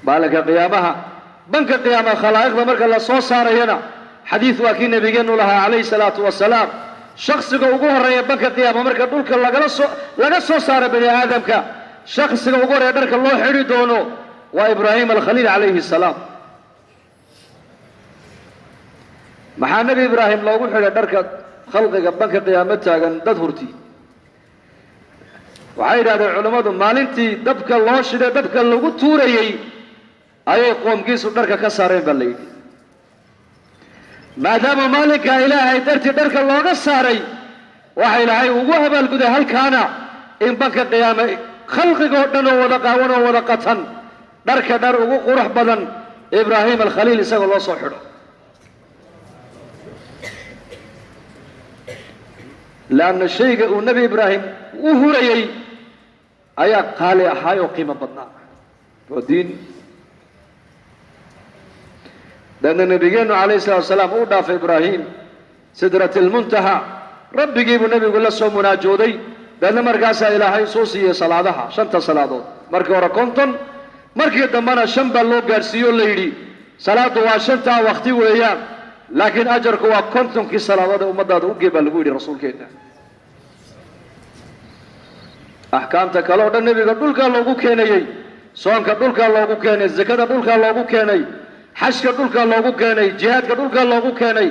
maalinka qiyaamaha banka qiyaama khalaa'iqda marka la soo saarayana xadiis waa kii nabigeenu lahaa calayhi salaatu wasalaam shakhsiga ugu horreeya banka qiyaama marka dhulka laga soo saara bani aadamka shakhsiga ugu horreeya dharka loo xidhi doono waa ibraahim alkhaliil calayhi salaam. maxaa nebi ibraahim loogu xidhay dharka khalqiga banka qiyaamo taagan dad hurti? waxay yidhahdeen culammadu maalintii dabka loo shiday dabka lagu tuurayey ayay qoomkiisu dharka ka saareen baa la yidhi. maadaama maalinkaa ilaahay dartii dharka looga saaray waxa ilaahay ugu abaalguday halkaana in banka qiyaame khalqigoo dhan oo wada qaawan oo wada qatan dharka dhar ugu qurux badan ibraahim alkhaliil isagoo loo soo xidho. laanna shayga uu nebi ibraahim u hurayey ayaa qaali ahaay oo qiimo badnaa waa diin. daedna nebigeennu calayhi salatu wasalaam uu dhaafay ibraahim sidrati lmuntaha rabbigii buu nebigu la soo munaajooday. daedna markaasaa ilaahay soo siiyey salaadaha 5 salaadood markii hore 50 markii dambena 5 baa loo gaarsiiyo la yidhi salaadu waa 5 waqti weeyaan laakiin ajarku waa 50kii salaadood ee ummadaada u gee baa lagu yidhi rasuulkeenna. axkaamta kale oo dhan nebiga dhulkaa loogu keenayey soonka dhulkaa loogu keenay zakada dhulkaa loogu keenay xajka dhulkaa loogu keenay jihaadka dhulkaa loogu keenay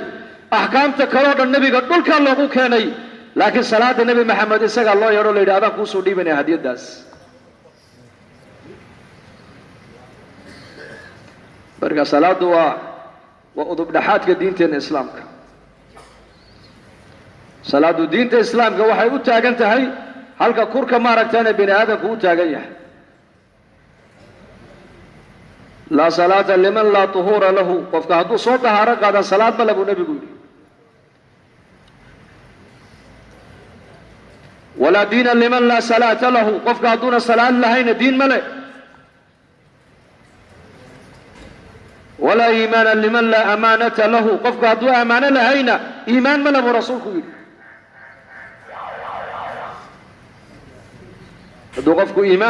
axkaamta kale oo dhan nebiga dhulkaa loogu keenay laakiin salaada nebi maxamed isagaa loo yeedho la yidhi adaan kuusoo dhiibanaya hadiyaddaas. marka salaadu waa udub dhaxaadka diinteena islaamka. salaadu diinta islaamka waxay u taagan tahay halka kurka maaragtaana bini aadamku u taagan yahay. laa salaata liman laa tuhuura lahu qofka hadduu soo dahaaro qaadan salaad male buu nebigu yidhi. walaa diina liman laa salaata lahu qofka hadduuna salaad lahayna diin male. walaa iimaana liman laa amaanata lahu qofka hadduu amaano lahayna iimaan male buu rasuulku yidhi.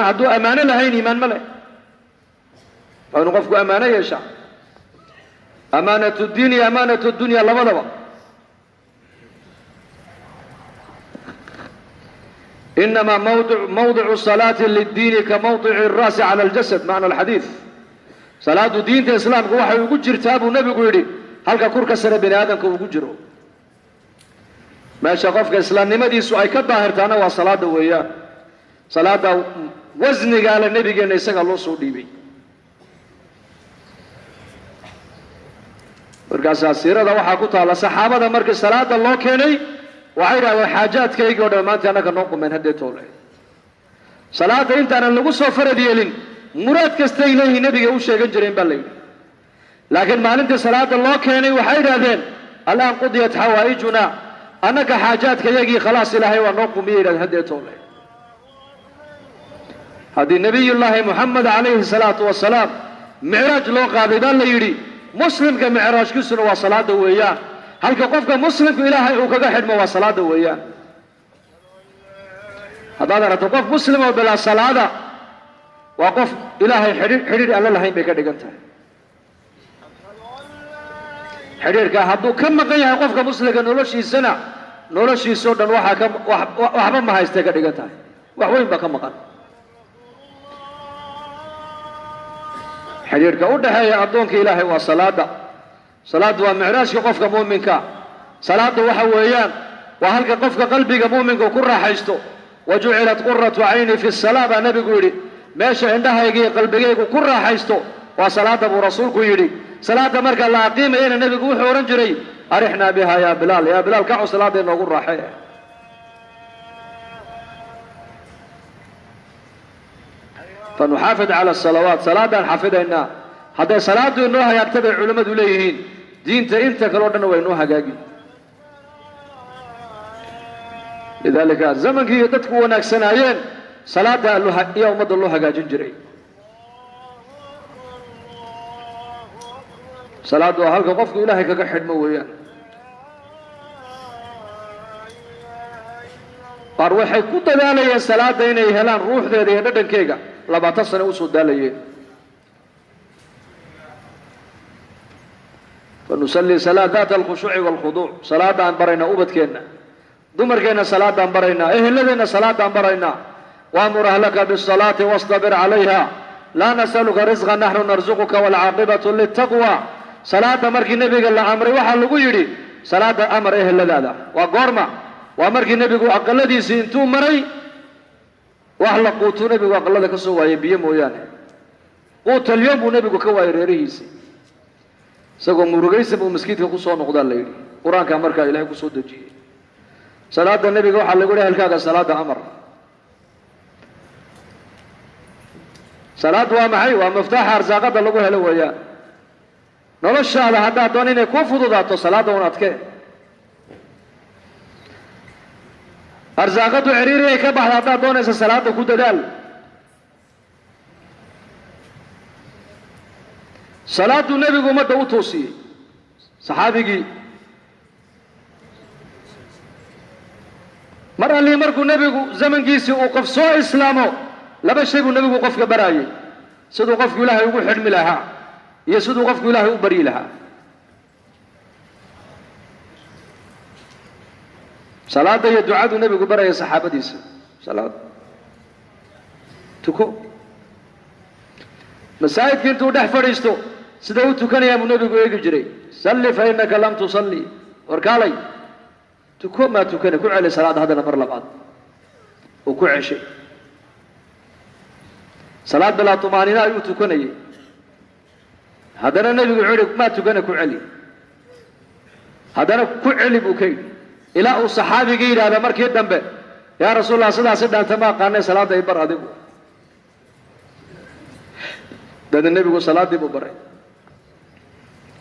hadduu amaano lahayn iimaan male. waa inuu qofku amaano yeeshaa amaanatu diin iyo amaanatu dunya labadaba. inamaa mawdicu salaati liddiini ka mawdici الraasi cala اljasad macna alxadiid. salaadu diinta islaamka waxay ugu jirtaa buu nebigu yidhi halka kurka sare bini aadamka ugu jiro. meesha qofka islaamnimadiisu ay ka daahirtaana waa salaada weeyaan. salaada wasnigaale nebigeenna isagaa loo soo dhiibay. markaasaa siirada waxaa ku taalla saxaabada markii salaada loo keenay waxay idhahdeen xaajaadkaygii o dhan maanta annaga noo qumeen haddee toole. salaada intaanan lagu soo farad yeelin muraad kastay leeyihiin nebiga u sheegan jireen baa la yidhi. laakiin maalintii salaada loo keenay waxay idhahdeen alaan qudiyat xawaa'ijuna annaka xaajaadkayagii khalaas ilaahay waa noo qumiyay yidhahdeen haddee toole. haddii nebiyullaahi moxamed calayhi salaatu wasalaam micraaj loo qaaday baa la yidhi muslimka micraajkiisuna waa salaada weeyaan. halka qofka muslimku ilaahay uu kaga xidhmo waa salaada weeyaan. haddaad aragto qof muslim oo bilaa salaada waa qof ilaahay xidhiir aan la lahayn bay ka dhigan tahay. xidhiirka hadduu ka maqan yahay qofka muslimka noloshiisana noloshiisoo dhan waxba ma haystay ka dhigan tahay. wax weyn baa ka maqan. xidhiirka u dhaxeeya addoonka ilaahay waa salaada. salaadu waa micraajka qofka muuminka. salaada waxa weeyaan waa halka qofka qalbiga muuminka ku raaxaysto. wajucilat quratu cayni fi salaa baa nebigu yidhi meesha indhahayga iyo qalbigaygu ku raaxaysto waa salaada buu rasuulku yidhi. salaada marka la aqiimayana nebigu wuxuu odhan jiray arixnaa biha yaa bilaal yaa bilaal kacu salaada inoogu raaxee. fanuxaafid cala asalawaat salaadaan xafidaynaa. hadday salaadu inoo hagaagta bay culimmadu leeyihiin diinta inta kale o dhanna waa inoo hagaagi. lidaalika zamankii dadku wanaagsanaayeen salaada ayaa ummadda loo hagaajin jiray. salaadu waa halka qofku ilaahay kaga xidhmo weeyaan. qaar waxay ku dadaalayeen salaada inay helaan ruuxdeeda iyo dhadhankeega 20 sano usoo daalayeen. ونصلي صلاة ذات الخشوع والخضوع صلاة برينا أبدكنا دمركنا صلاة برينا أهلنا صلاة برينا وأمر أهلك بالصلاة واصطبر عليها لا نسألك رزقا نحن نرزقك والعاقبة للتقوى صلاة مركي النبي قال أمري وحل يري صلاة أمر أهلنا وقرمة ومركي النبي أقل دي سينتو مري وحل قوتو نبي وأقل ذلك سوى يبيم ويانه قوت اليوم ونبي كواي ريريسي سقو مرغيس ابو مسكيت كسو نقدا لا يري قران كان marka ilaahay ku soo dajiyay salaada nabiga waxa lagu leeyahay halkaaga salaada amar salaad waa maxay waa maftaah arsaaqada lagu helo weeyaan noloshaada hadda doon inay ku fududaato salaada una adkee arsaaqadu xiriir ay ka baxda hadda doonaysa salaada ku dadaal صلاة النبي قمت وتوصي صحابي مرة اللي مركو النبي زمن قيسي وقف سوء إسلامه لما شيء النبي وقف كبراي سدو قف لها يقول حلم لها يسدو قف لها يبري لها صلاة يدعاء النبي قبراي صحابة ديس صلاة تكو مساجد كنتو دحفريستو سدوتو كان يا النبي يقول جري صلي فإنك لم تصلي وركالي تكو ما تكن كل على صلاة هذا الأمر لبعض وكل شيء صلاة بلا طمأنينة يتكني هذا النبي يقول ما تكن كل علي هذا كل علي بوكي إلى الصحابي قيل هذا مركي الدنبه يا رسول الله صلى الله عليه وسلم تما قال صلاة يبر هذا ده النبي يقول صلاة دي ببري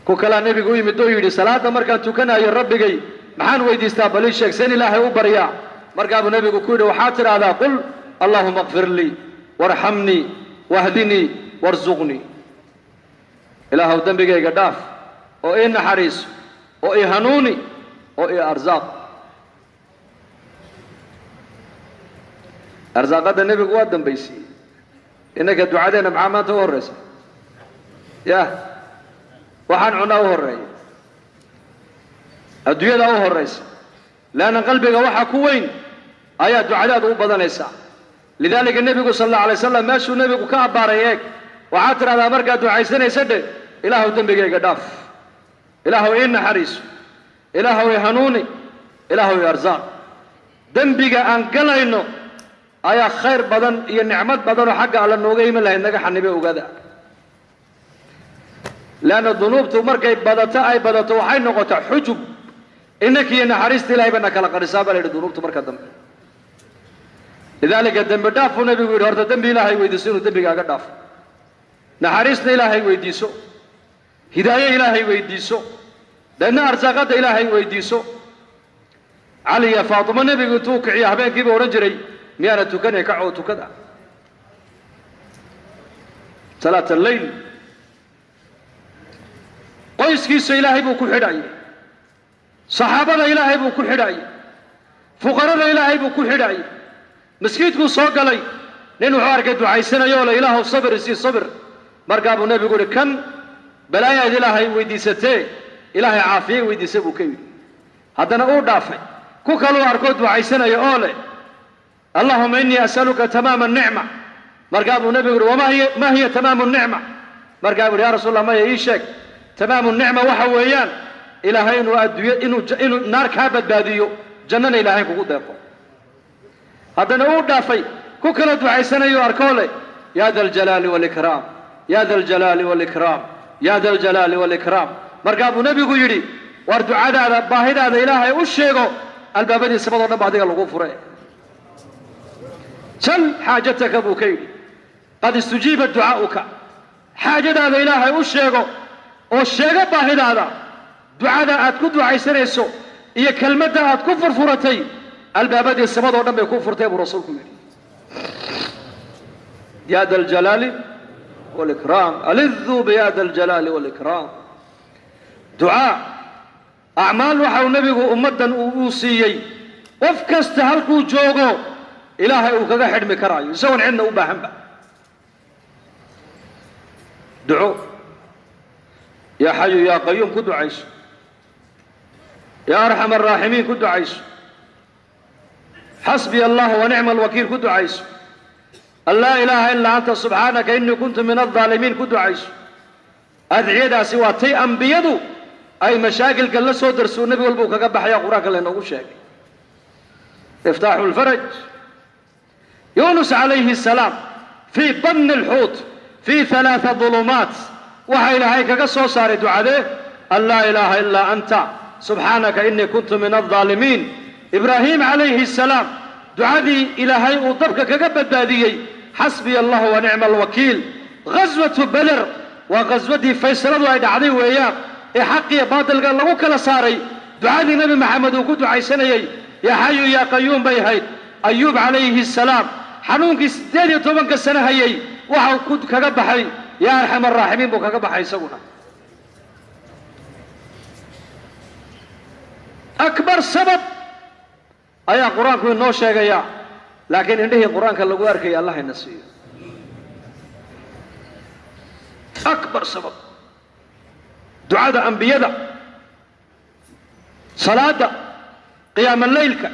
كوكلا النبي يقول يمدو يدي صلاة مركان تكنا يا رب جاي محان ويدي استقبلي الشيخ سن الله وبريا مركان النبي يقول وحاتر على قل اللهم اغفر لي وارحمني واهدني وارزقني إله ودم بجاي قداف أو إيه نحريس أو إيه هنوني أو إيه أرزاق أرزاق هذا النبي يقول دم بيسي إنك دعاءنا مع ما تورث يا وحن عنا وهري الدنيا لا وهريس لأن قلبك وحى كوين آيات دعاء ذو بدن الساعة لذلك النبي صلى الله عليه وسلم ماشوا النبي كعبار ياك وعاتر على مرقة دعاء سنة يسدد إله دنبك قداف إله إن حريس إله يهنوني إله يرزاق دنبك أنقل إنه ayaa khayr badan iyo nicmad badan oo xagga alla nooga iman lahayd naga xanibe ogaada laana dunuubtu markay badato ay badato waxay noqotaa xujub innaka iyo naxariista ilaahay bana kala qarisaa baa leeyahay dunuubtu marka dambe lidaalika dambi dhaafuu nabigu yidhi horta dambi ilaahay weydiiso inuu dembigaaga dhaafo naxariisna ilaahay weydiiso hidaaye ilaahay weydiiso dana arsaaqada ilaahay weydiiso cali iyo faatimo nabigu intuu kiciyo habeenkiiba oran jiray ميانا تكني كعو تكدا صلاة الليل قيس كيس إلهي بو كل حداي صحابة إلهي بو كل حداي فقراء إلهي بو كل حداي مسكيتكو صوق لي لأنه حارك دعاء سنة يولا إله الصبر يسي صبر مرقاب النبي يقول كم بلايا إلهي ويدي ستي إلهي عافية ويدي سبو كي هذا نقول دافع كوكالو أركو دعاء سنة يولا اللهم إني أسألك تمام النعمة مرقاب النبي يقول ما هي تمام النعمة مرقاب يا رسول الله ما يعيشك تمام النعمة وحويان إلهي إنه نار كابت باديو جنن إلهي كقود دافع هذا نقول دافع كوكلا دعاء سنة يواركولي يا ذا الجلال والإكرام يا ذا الجلال والإكرام يا ذا الجلال والإكرام مرقاب النبي يقول وردعاء هذا باهد هذا إلهي وشيغو البابين سبضنا بعدين الغفرين سل حاجتك أبو كيل قد استجيبت دعاؤك حاجة هذا إلهي وشيغو وشيغو باهد هذا دعاء أتكو دعاء سنيسو إيا كلمة أتكو فرفرتي البابين سبضنا بيكون فرتي أبو رسولكم يا ذا الجلال والإكرام ألذوا بيا ذا الجلال والإكرام دعاء أعمال وحاو نبيغو أمدا أوسيي وفكست هلكو جوغو إلهي وكذا حرمي كراي يسوون عنا وباهم با دعو يا حي يا قيوم كدو عيش، يا أرحم الراحمين كدو عيش، حسبي الله ونعم الوكيل كدو عيش، لا إله إلا أنت سبحانك إني كنت من الظالمين كدو عيش. أدعيدا سواتي أنبيادو أي مشاكل قال لسو درسو النبي والبوكا قبح يا قراك اللي نقول شاكي افتحوا الفرج. يونس عليه السلام في بطن الحوت في 3 ظلمات وحي لهيك قصو صار دعاء لا إله إلا أنت سبحانك إني كنت من الظالمين. إبراهيم عليه السلام دعادي إلهي وضبك كقبت باديي حسبي الله ونعم الوكيل. غزوة بدر وغزوة فيصل الله دعدي وإياه حقي باطل قال له كلا صاري دعادي نبي محمد وكنت عيساني يا حي يا قيوم بيهيد. أيوب عليه السلام حنونك 18 سنة هيي وحاو كنت كقبحي يا أرحم الراحمين بو كقبحي سونا. أكبر سبب أي قرآن كل نوشة يا لكن عنده قرآن كاللغوار كي الله ينسيه. أكبر سبب دعاء أنبياء صلاة قيام الليل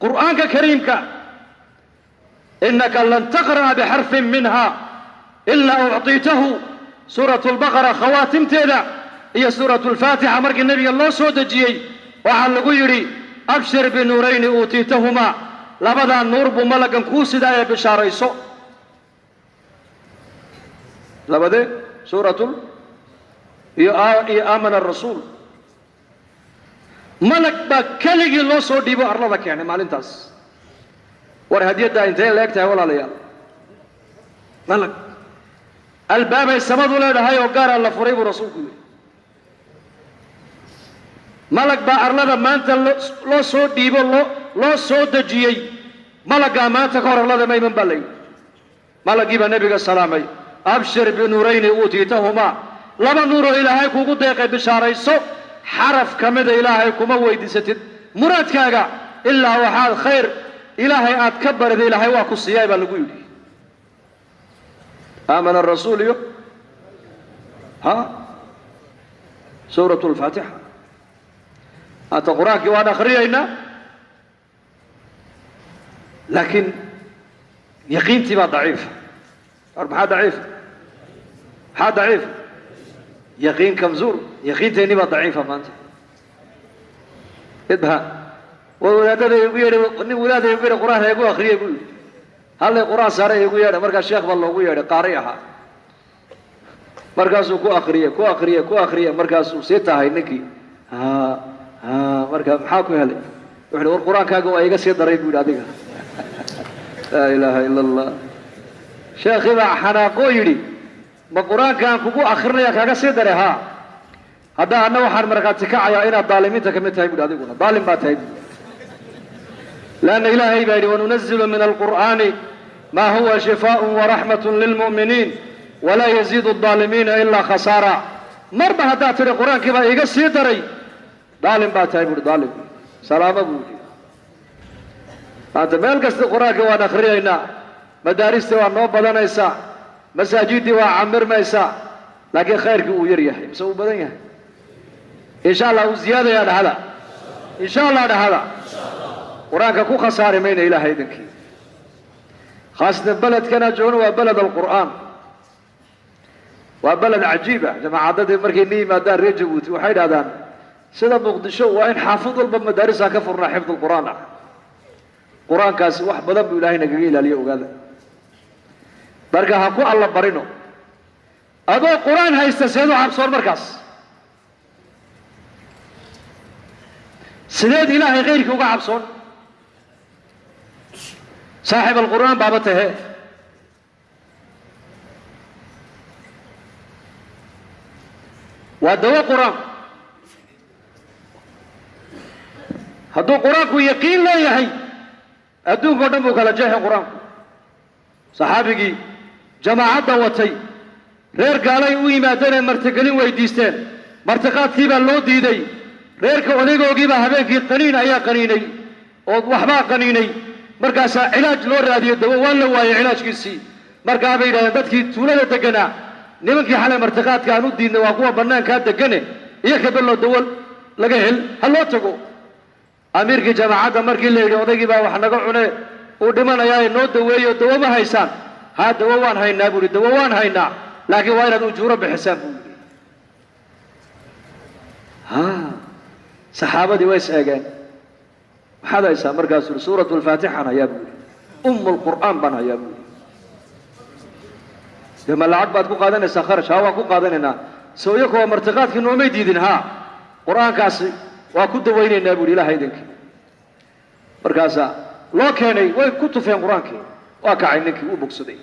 قرآنك كريمك إنك لن تقرأ بحرف منها إلا أعطيته. سورة البقرة خواتم تيدا هي سورة الفاتحة مرق النبي الله سودجي وعلقوا يري أبشر بنورين أوتيتهما لبدا النور بملقا كوسدا يا بشارة يسو لبدا سورة آمن الرسول ملك بكلي الله سودي بو أرلا لك يعني مالين تاس ورهدية دا انتين لأكتها ولا ليال ملك الباب السماد ولا ده هاي وقار الله فريب رسولك ملك با أرلا ما أنت لو سودي بو لو سود جيي ملك ما تكور الله ده ما يمن بالي ملك يبا نبي السلامي أبشر بنورين أوتيتهما لما نور إلهي كوكو ديقى بشارة يسو حرف كمد إلهي كما ويدستد مراد كاقا إلا وحال خير إلهي أتكبر ذي إلهي واكو السيايبا لقيولي آمن الرسول يو ها سورة الفاتحة أتقراك وانا خريعنا لكن يقينتي ما ضعيف ها ضعيف ها ضعيف يقين كمزور يقين تاني ما ضعيفة ما أنت إدها وولادة يقول ولادة يقول القرآن يقول أخري يقول هل القرآن صار يقول يا مركز الشيخ والله يقول يا قارئها مركز كو أخري مركز سيتها هاي نكي ها مركز حاكم هلا وحنا القرآن كاجو أيها سيد يقول هذيك لا إله إلا الله شيخ إذا حنا قويري ما قرآن كان كوكو آخرنا يا كاجا سيدره ها هذا أنا وحنا مركز كعيا إنا ظالمين تكمل يقول هذيك ظالم باتهيب لأن إلهي بيدي وننزل من القرآن ما هو شفاء ورحمة للمؤمنين ولا يزيد الظالمين إلا خسارة. مربى هذا ترى القرآن كما يقصي تري ظالم باتهيب ظالم سلام أبوي هذا ما القصد القرآن كوانا خرينا مدارس وانو بدن إيسا مساجد وعمر ما إيسا لكن خيرك ويريح مسوي بدن إن شاء الله وزيادة يا هذا إن شاء الله هذا قرآنك كو خسارة مين إلهي إذنك خاصة بلد كان جون وبلد القرآن وبلد عجيبة جماعة عدد مركيني مدار رجبوت وحيد هذا سيدا مقدشو وإن حافظ المدارس كفرنا حفظ القرآن قرآن كاس واحد بدن بإلهي نقيل اليوم هذا بركة هكو الله برينو أدو القرآن هيستسيدو عبصور مركز سيد إلهي غيرك وقع عبصور صاحب القرآن بابته ودوا قرآن هدو قرآن كو يقين لا يحي أدوك ودنبوك لجاه قرآن صحابي جماعة دوتي رير قالي ويما دانا مرتقلين ويديستين مرتقات كيبا اللو ديدي رير كوليقو كيبا هبينكي قنين ايا قنيني وحبا قنيني مركاسا علاج لو راديو دوا ولا واي علاج كيسي مركا بيدا ددكي تولada degana nimankii xalay martiqaadka aan u diidnay waa kuwa bannaankaa degane iyo kabeloo dawal laga hel ha loo tago amiirkii jamaacadda markii la yidhi odaygii baa wax naga cune uu dhimanayaa noo daweeyo dawo ma haysaan haa dawo waan haynaa buu yidhi dawo waan haynaa laakiin waa inaad ujuuro bixisaan buu yidhi saxaabadii way is eegeen maxaad haysaa markaasuu yidhi suuratu alfaatixaan hayaa buu yidhi lqur'aan baan hayaa buu yidhi dee ma lacag baad ku qaadanaysaa kharash haa waan ku qaadanaynaa soo iyako waa martiqaadkii noomay diidin haa qur'aankaasi waa ku dawaynaynaa buu yidhi ilaha idinkii markaasaa loo keenay way ku tufeen qur-aankii waa kacay ninkii uu bogsaday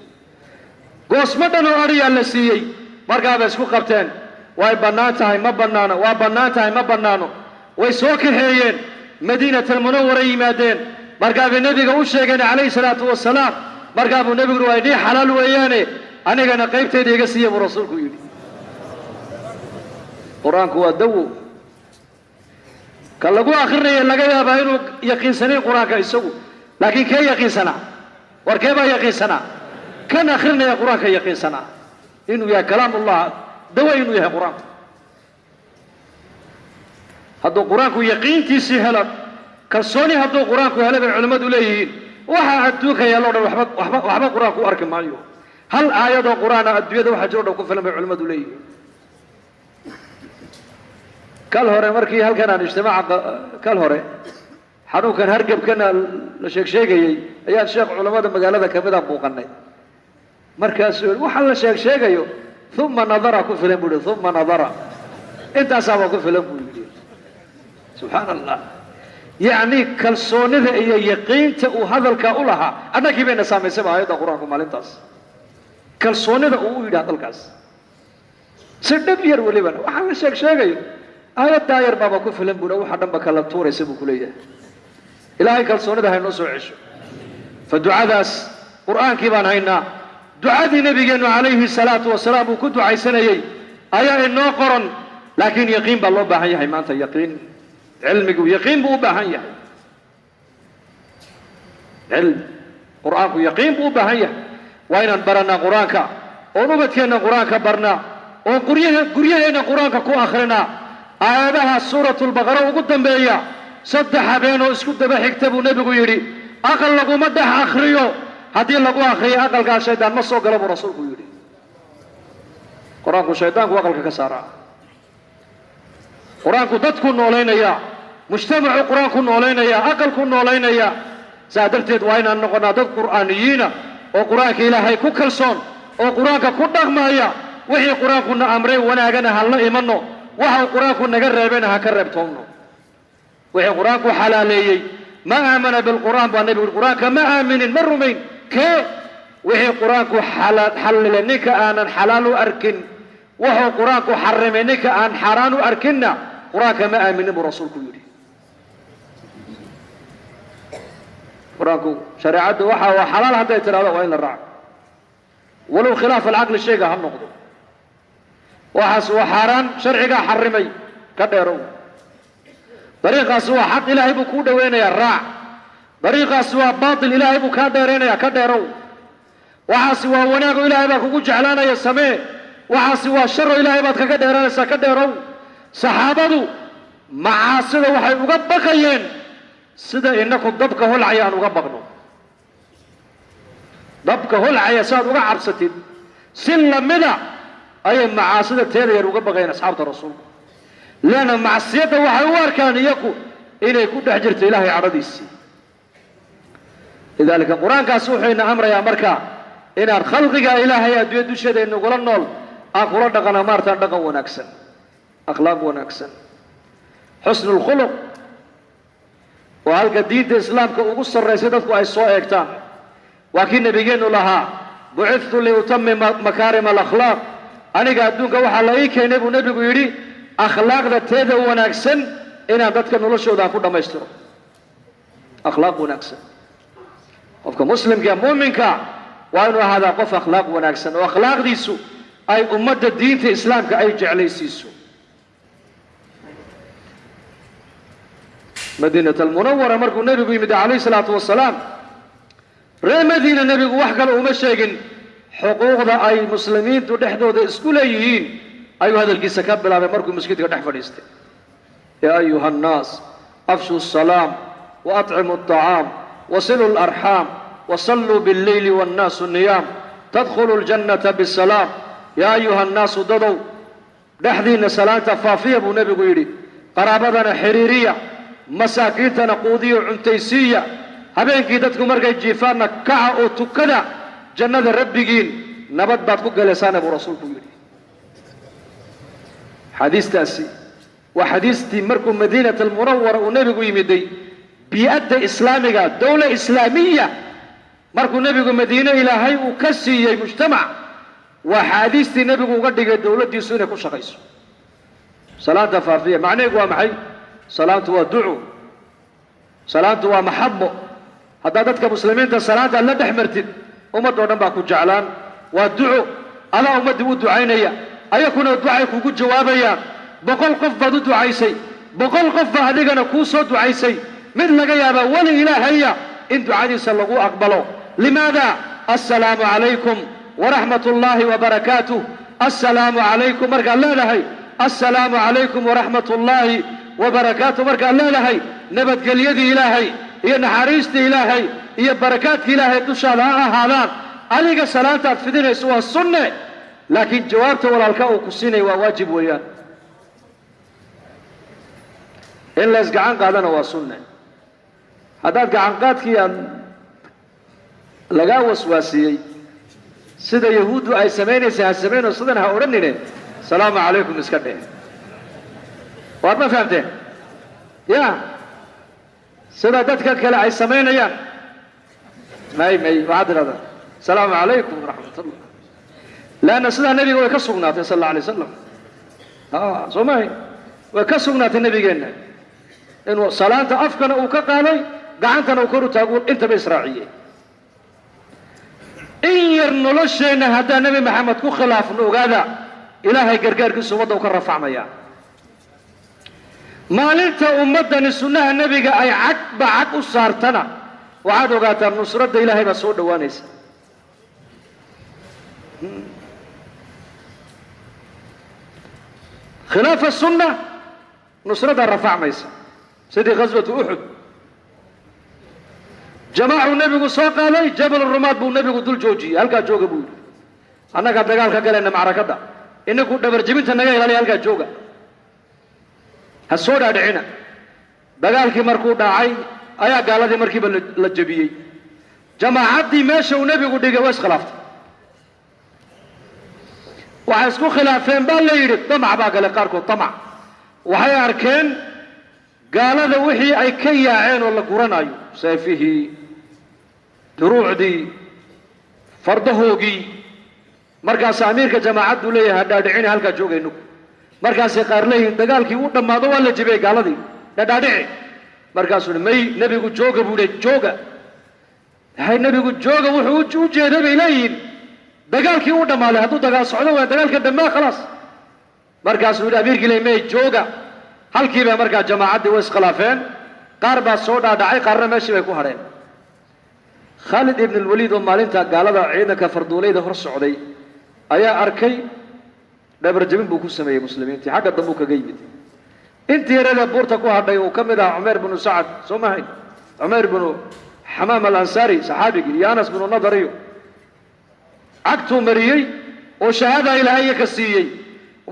goosmo dhan oo adhiyaa la siiyey markaabay isku qabteen way bannaan tahay ma bannaano waa bannaan tahay ma bannaano way soo kaxeeyeen madiinatalmunawara yimaadeen markaabay nebiga u sheegeen calayhi salaatu wasalaam markaabuu nebigu waa inii xalaal weeyaane anigana qaybtayda iga siiya buu rasuulku yidhi qur-aanku waa dawo ka lagu akrinaya laga yaabaa inuu yaqiinsanayn qur-aanka isagu laakiin kee yaqiinsanaa war kee baa yaqiinsanaa kan akrinaya qur-aanka yaqiinsanaa inuu yahay kalaamullah dawo inuu yahay qur-aanku hadduu qur-aanku yaqiintiisii helo kalsooni hadduu qur-aanku helo bay culimmadu leeyihiin waxaa adduunka yaalloo dhan waxba qur-aanku u arki maayo hal aayadoo qur-aana adduunyada waxa jiro dhan ku filan bay culimmadu leeyihiin kal hore markii halkan aan ijtimaaca kal hore xanuunkan hargebkana la sheegsheegayey ayaan sheekh culammada magaalada kamid a buuqanay markaasuu waxaa la sheegsheegayo uma nadara ku filan buu yihi uma nadara intaasaabaa ku filan buu yidhi subxaana allah yacni kalsoonida iyo yaqiinta uu hadalkaa u lahaa annagii bayna saamaysayba aayadda qur-aanku maalintaas kalsoonida uu u yidhi hadalkaas si dhab yar welibana waxaa la sheegsheegayo aayaddaa yar baaba ku filan buuna waxa dhanba kala tuuraysa buu ku leeyahay ilaahay kalsoonida haynoo soo cesho fa ducadaas qur'aankii baan haynaa ducadii nabigeennu calayhi salaatu wasalaam uu ku ducaysanayey ayaa inoo qoran laakiin yaqiin baa loo baahan yahay maanta yaqiin cilmigu yaqiin buu u baahan yahay cilmi qur'aanku yaqiin buu u baahan yahay waa inaan baranaa qur-aanka oon ubadkeenna qur-aanka barnaa oon guryaheenna qur-aanka ku akrinaa aayadaha suuratulbaqara ugu dambeeya 3 habeenoo isku daba xigta buu nebigu yidhi aqal laguma dhex akriyo haddii lagu akriyo aqalkaa shaydaan ma soo galo buu rasuulku yidhi qur-aanku shaydaanku aqalka ka saaraa qur-aanku dadku noolaynaya mujtamacu qur-aanku noolaynaya aqalku noolaynaya saa darteed waa inaan noqonaa dad qur'aaniyiina oo qur-aanka ilaahay ku kalsoon oo qur-aanka ku dhaqmaya wixii qur-aankuna amray wanaagana ha la imanno waxa uu qur-aanku naga reebena ha ka reebtoonno wixii qur-aanku xalaaleeyey ma aamana bilqur'aan baa nebigu qur-aanka ma aaminin ma rumayn kee wixii qur-aanku xallilay ninka aanan xalaal u arkin wuxuu qur-aanku xarimay ninka aan xaaraan u arkinna qur-aanka ma aaminin buu rasuulku yidhi qur-aanku shareecaddu waxa waa xalaal hadday tidhahdo waa in la raaco walow khilaaf alcaqli shayga ha noqdo waxaas waa xaaraan sharcigaa xarimay ka dheerow dariiqaas waa xaq ilaahay buu kuu dhaweynayaa raac dariiqaas waa baatil ilaahay buu kaa dheeraynayaa ka dheerow waxaasi waa wanaago ilaahay baa kugu jeclaanaya samee waxaasi waa sharo ilaahay baad kaga dheeranaysaa ka dheerow saxaabadu macaasida waxay uga baqayeen sida inaku dabka holcaya aan uga baqno dabka holcaya si aad uga cabsatid si lamida ayay macaasida teeda yar uga baqayeen asxaabta rasuulku leanna macsiyadda waxay u arkaan iyaku inay ku dhex jirto ilaahay cadhadiisii lidaalika qur-aankaasi wuxuu ina amrayaa markaa inaan khalqiga ilaahay adduunya dusheeda inagula nool aan kula dhaqana maartaan dhaqan wanaagsan akhlaaq wanaagsan xusnu lkhuluq waa halka diinta islaamka ugu sarraysay dadku ay soo eegtaan waa kii nabigeennu lahaa bucithtu liutamima makaarima alakhlaaq aniga adduunka waxaa la ii keenay buu nebigu yidhi akhlaaqda teeda wanaagsan inaan dadka noloshooda aan ku dhammaystiro akhlaaq wanaagsan qofka muslimka mu'minka waa inuu ahaadaa qof akhlaaq wanaagsan oo akhlaaqdiisu ay ummadda diinta islaamka ay jeclaysiiso madiinat almunawara markuu nebigu yimid calayhi salaatu wasalaam reer madiina nebigu wax kale uma sheegin xuquuqda ay muslimiintu dhexdooda isku leeyihiin ayuu hadalkiisa ka bilaabay markuu masjidka dhex fadhiistay. yaa ayuha annaas afshu salaam waatcimu alطacaam wasilu larxaam wasalluu billeyli wannaasu niyaam tadkhulu ljannata bisalaam. yaa ayuha annaasu dadow dhexdiinna salaanta faafiya buu nebigu yidhi, qaraabadana xiriiriya, masaakiintana quudiyo cuntaysiiya, habeenkii dadku markay jiifaanna kaca oo tukada, jannada rabbigiin nabad baad ku galaysaana buu rasuulku yidhi. xadiistaasi waa xadiistii markuu madiinat almunawara uu nebigu yimiday, bii'adda islaamiga, dowla islaamiya markuu nebigu madiine ilaahay uu ka siiyey mujtamac, waa xaadiistii nebigu uga dhigay dowladdiisu inay ku shaqayso. salaanta faafiya macnaheedu waa maxay? salaantu waa duco, salaantu waa maxabo. haddaad dadka muslimiinta salaanta la dhex martid, ummadoo dhan baa ku jeclaan. waa duco, adaa ummaddii u ducaynaya, ayakuna ducay kugu jawaabayaan. 100 qof baad u ducaysay, 100 qof baa adigana kuu soo ducaysay. mid laga yaabaa weli ilaahaya in ducadiisa lagu aqbalo. limaada? assalaamu calaykum waraxmat ullaahi wabarakaatuh. assalaamu calaykum markaad leedahay, assalaamu calaykum waraxmat ullaahi wabarakaatuh markaad leedahay, nabadgelyadii ilaahay iyo naxariistii ilaahay iyo barakaadkii ilaahay dushaada ha ahaadaan. adiga salaantaad fidinayso waa sunne, laakiin jawaabta walaalka uu ku siinaya waa waajib weeyaan. in la isgacan qaadana waa sunne. haddaad gacanqaadkii aad lagaa waswaasiyey sida yahuuddu ay samaynaysay ha samayno, sidan ha odhanine salaamu calaykum iska dheh. waad ma fahamteen? ya sida dadka kale ay samaynayaan may waxaad tidhahdaa salaamu calaykum waraxmatullah, leanna sidaa nebiga way ka sugnaatay sal alla alay wasalam. soo mahay way ka sugnaatay nebigeenna inuu salaanta afkana uu ka qaaday, gacantana uu kor u taagu intaba israaciyey. in yar nolosheenna haddaan nebi maxamed ku khilaafno, ogaada ilaahay gargaarkiisu ummadda u ka rafacmaya. maalinta ummaddani sunnaha nebiga ay cagba cag u saartana, waxaad ogaataa nusradda ilaahay baa soo dhowaanaysa. khilaafa sunna, nusraddaa rafacmaysa. sidii ghaswatu uxud, jamaacuu nebigu soo qaaday, jabal rumaad buu nebigu dul joojiyey. halkaa jooga buu yidhi, annagaa dagaalka galayna macrakadda, inagu dhabarjebinta naga ilaaliya, halkaa jooga, ha soo dhaadhicina. dagaalkii markuu dhacay ayaa gaaladii markiiba la jebiyey. jamaacaddii meesha uu nebigu dhigay waa iskhilaaftay. waxay isku khilaafeen baa la yidhi, damac baa galay qaarkood. damac waxay arkeen gaalada wixii ay ka yaaceen oo la guranayo, seefihii, duruucdii, fardahoogii. markaas amiirka jamaacaddu leeyahay hadhaadhicina, halkaa joogaynu. markaasay qaar leeyihiin dagaalkii uu dhammaado waa la jebiyey gaaladii, dhadhaadhici. markaasuu hi may nebigu jooga buu leey, jooga. hay nebigu jooga wuxuu u jeeday bay leeyihiin dagaalkii uu dhammaaday, hadduu dagaal socdo waa dagaalka dhammaa khalaas. markaasuu yidhi amiirkii leey may jooga. halkiiba markaa jamaacaddii way iskhilaafeen, qaar baa soo dhaadhacay, qaarna meeshii bay ku hadheen. khaalid ibn alwaliid oo maalinta gaalada ciidanka farduulayda hor socday ayaa arkay, dhabarjebin buu ku sameeyey muslimiintii, xagga dambuu kaga yimid. intii yarada buurta ku hadhay uu ka mid ahaa cumayr binu sacad, soo mahayn? cumayr binu xamaam alansaari, saxaabigii, iyo anas binu nadariyo cagtuu mariyey oo shahaada ilaahay ka siiyey.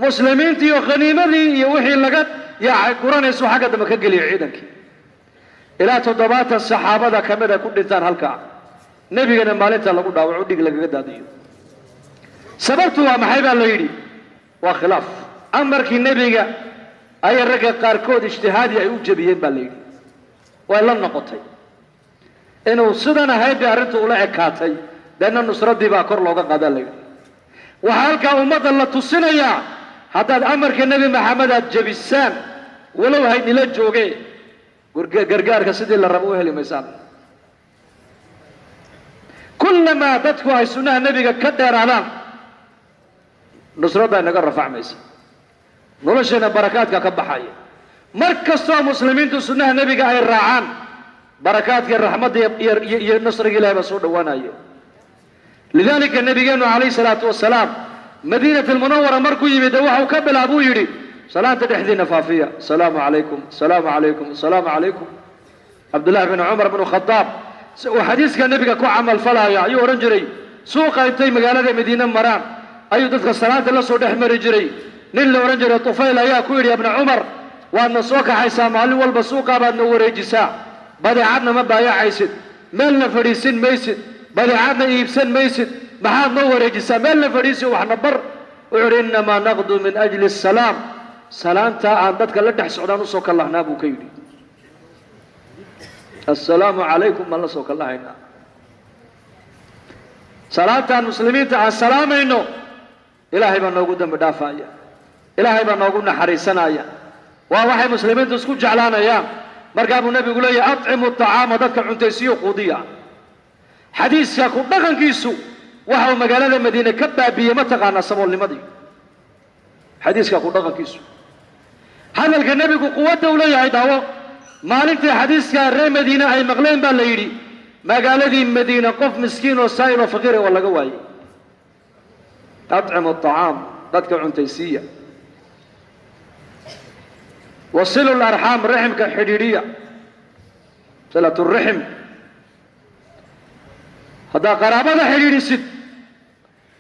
muslimiintii iyo khaniimadii iyo wixii laga yaacay guranaysu xagga dambe ka geliyay ciidankii. ilaa 70 saxaabada ka mid ay ku dhintaan halkaa, nebigana maalinta lagu dhaawaco, dhig lagaga daadiyo. sababtu waa maxay baa la yidhi? waa khilaaf. amarkii nebiga ayay ragga qaarkood ijtihaadi ay u jebiyeen baa la yidhi, way la noqotay. inuu sidan ahayd bay arrintu ula ekaatay, deedna nusraddii baa kor looga qaadaa la yidhi. waxaa halkaa ummadda la tusinayaa, haddaad amarka nebi maxamed aad jebisaan, walow haynila jooge, gargaarka sidii la rabo u heli maysaan. kullamaa dadku ay sunnaha nebiga ka dheeraadaan, nusradda inaga rafacmaysa, nolosheena barakaadka ka baxaya. mar kastoo muslimiintu sunnaha nebiga ay raacaan, barakaadkii raxmadda iyo nasriga ilahay baa soo dhowaanaya. lidaalika nabigeenu calayhi salaatu wasalaam madiinat almunawara markuu yimid waxau ka bilaabuu yidhi salaanta dhexdiina faafiya asalaamu calaykum asalaamu calaykum asalaamu calaykum cabdullaahi bin cumar bnu khadaab uu xadiiska nebiga ku camal falaya ayuu odhan jiray suuqa intay magaalada madiine maraan ayuu dadka salaanta la soo dhex mari jiray nin la odhan jiray tufayl ayaa ku yidhi ibna cumar waadna soo kaxaysaa maalin walba suuqaa baadna wareejisaa badeecadna ma baayacaysid meelna fadhiisin maysid badeecadna iibsan maysid maxaad noo wareejisaa meelna fadhiisi waxna bar wuxuu yidhi innamaa naqdu min ajli asalaam salaantaa aan dadka la dhex socdaan usoo kallahnaa buu ka yidhi assalaamu calaykum baan la soo kallahaynaa salaantaan muslimiinta aan salaamayno ilaahay baa noogu dambi dhaafaya ilaahay baa noogu naxariisanaya waa waxay muslimiintu isku jeclaanayaan markaa buu nabigu leeyahay atcimu acaama dadka cuntaysiyo quudiya xadiiska ku dhaqankiisu waxa uu magaalada madiine ka baabiiyey mataqaanaa saboolnimadii xadiiska ku dhaqankiisu hadalka nebigu quwadda uu leeyahay daawo maalintii xadiiska reer madiine ay maqleen baa la yidhi magaaladii madiine qof miskiin oo saa'il oo faqiira waa laga waayey atcimu acaam dadka cuntaysiiya wasilu larxaam raximka xidhiidhiya silatu raxim haddaa qaraabada xidhiidhisid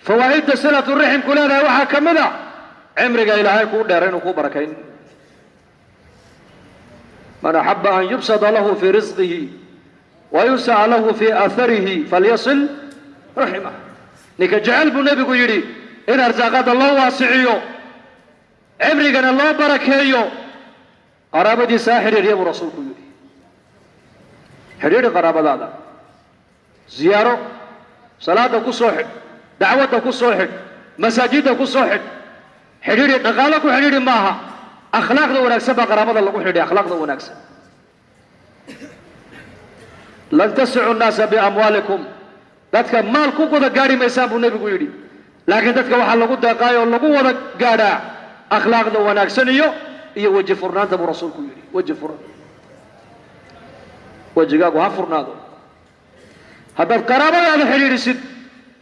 fawaa'idda silatu raximku leedahay waxaa ka mid a cimriga ilaahay kuu dheera inuu kuu barakayn man axaba an yubsada lahu fii risqihi wayusaca lahu fii aaharihi falyasil raximah ninka jecel buu nebigu yidhi in arsaaqada loo waasiciyo cimrigana loo barakeeyo qaraabadiisa ha xidhiidhiya buu rasuulku yidhi xidhiidhi qaraabadaada ziyaaro salaada ku soo xidh dacwadda ku soo xidh masaajidda ku soo xidh xidhiidhi dhaqaalo ku xidhiidhi maaha akhlaaqda wanaagsan baa qaraabada lagu xidhiya akhlaaqda wanaagsan lan tasicu nnaasa biamwaalikum dadka maal ku wada gaadhi maysaan buu nebigu yidhi laakiin dadka waxaa lagu deeqaayo oo lagu wada gaadhaa akhlaaqda wanaagsan iyo weji furnaanta buu rasuulku yidhi weji furan wejigaagu ha furnaado haddaad qaraabadaada xidhiidhisid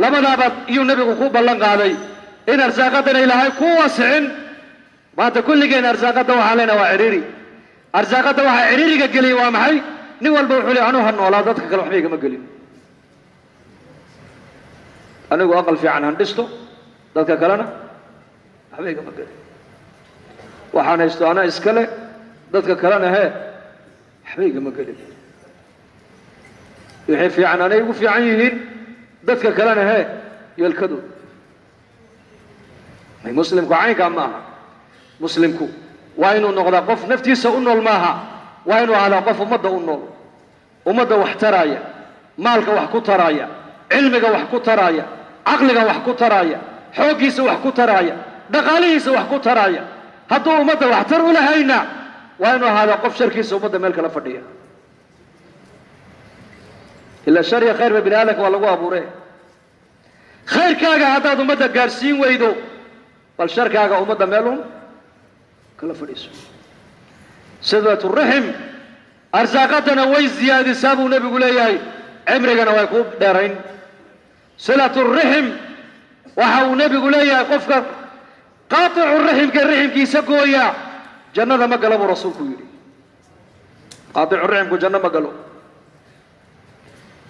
labadaabaad iyuu nebigu ku ballan qaaday in arsaaqadana ilaahay ku wasicin maanta kulligeen arsaaqadda waxaan leenahay waa cidhiiri arsaaqadda waxaa cidhiiriga geliyay waa maxay nin walba wuxuu leey anuu ha noolaa dadka kale waxba igama gelin anigu aqal fiican han dhisto dadka kalena waxba igama gelin waxaan haysto anaa iskale dadka kalena hee waxba igama gelin wixii fiican anay igu fiican yihiin dadka kalena hee yeelkadood muslimku caynkaa ma aha muslimku waa inuu noqdaa qof naftiisa u nool maaha waa inuu ahdaa qof ummadda u nool ummadda wax taraaya maalka wax ku taraaya cilmiga wax ku taraaya caqliga wax ku taraaya xooggiisa wax ku taraaya dhaqaalihiisa wax ku taraaya hadduu ummadda waxtar u lahayna waa inuu ahaadaa qof sharkiisa ummadda meel kala fadhiya ilaa shariya khayrba bini aadamka waa lagu abuure khayrkaaga haddaad ummadda gaadhsiin weydo bal sharkaaga ummadda meelun kala fadhiiso silatu raxim arsaaqadana way ziyaadisaa buu nebigu leeyahay cimrigana way ku dheerayn silatu raxim waxa uu nebigu leeyahay qofka qaaticu raximka raximkiisa gooya jannada ma galo buu rasuulku yidhi qaaticu raximku janno ma galo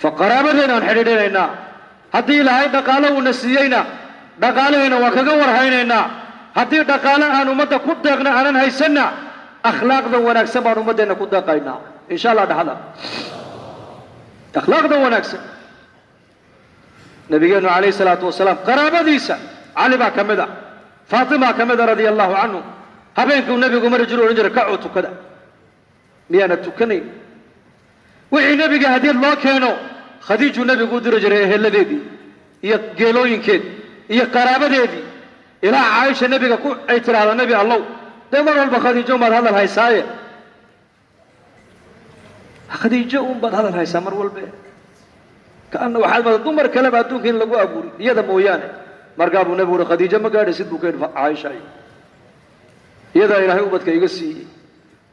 fa qaraabadeena aan xidhiidhinaynaa haddii ilaahay dhaqaalo uuna siiyeyna dhaqaalahayna waa kaga warhaynaynaa haddii dhaqaale aan ummadda ku deeqna aanan haysanna akhlaaqda wanaagsan baan ummaddeenna ku deeqaynaa insha allah dhexda akhlaaqda wanaagsan nabigeenu calayhi salaatu wasalaam qaraabadiisa cali baa ka mid a faatima ka mid a radia allahu canhu habeenkuu nebigu mari jiru odhan jiray kacoo tukada miyaana tukanayn wixii nebiga hadiyad loo keeno khadiijuu nebigu u diri jiray eheladeedii iyo geelooyinkeed iyo qaraabadeedii ilaa caaisha nebiga ay tidhaahdo nebi allow dee mar walba khadiijo unbaad hadal haysaaye khadiijo unbaad hadal haysaa mar walbe kaana waxaad mada dumar kaleba adduunka in lagu abuuri iyada mooyaane markaa buu nebigu uhi khadiijo ma gaadhaysid buu ka yidhi caaisha iyadaa ilaahay ubadka iga siiyey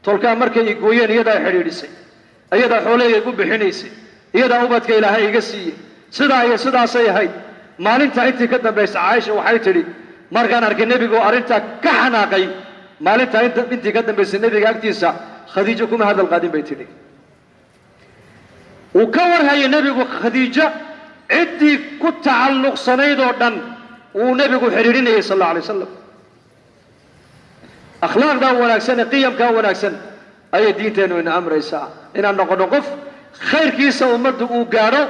tolkaa markay i gooyeen iyadaa xidhiidhisay iyadaa xoolahayga igu bixinaysay iyadaa ubadka ilaahay iga siiyey sidaa iyo sidaasay ahayd maalinta intii ka dambaysa caaisha waxay tidhi markaan arkay nebigu arrintaa ka xanaaqay maalinta intii ka dambaysa nebiga agtiisa khadiijo kuma hadal qaadin bay tidhi uu ka warhayay nebigu khadiijo ciddii ku tacalluqsanayd oo dhan uu nebigu xidhiidhinayay sal allahu alay wasalam akhlaaqdaa wanaagsan ee qiyamkaa wanaagsan ayay diinteennu ina amraysaa inaan noqono qof khayrkiisa ummaddu uu gaadho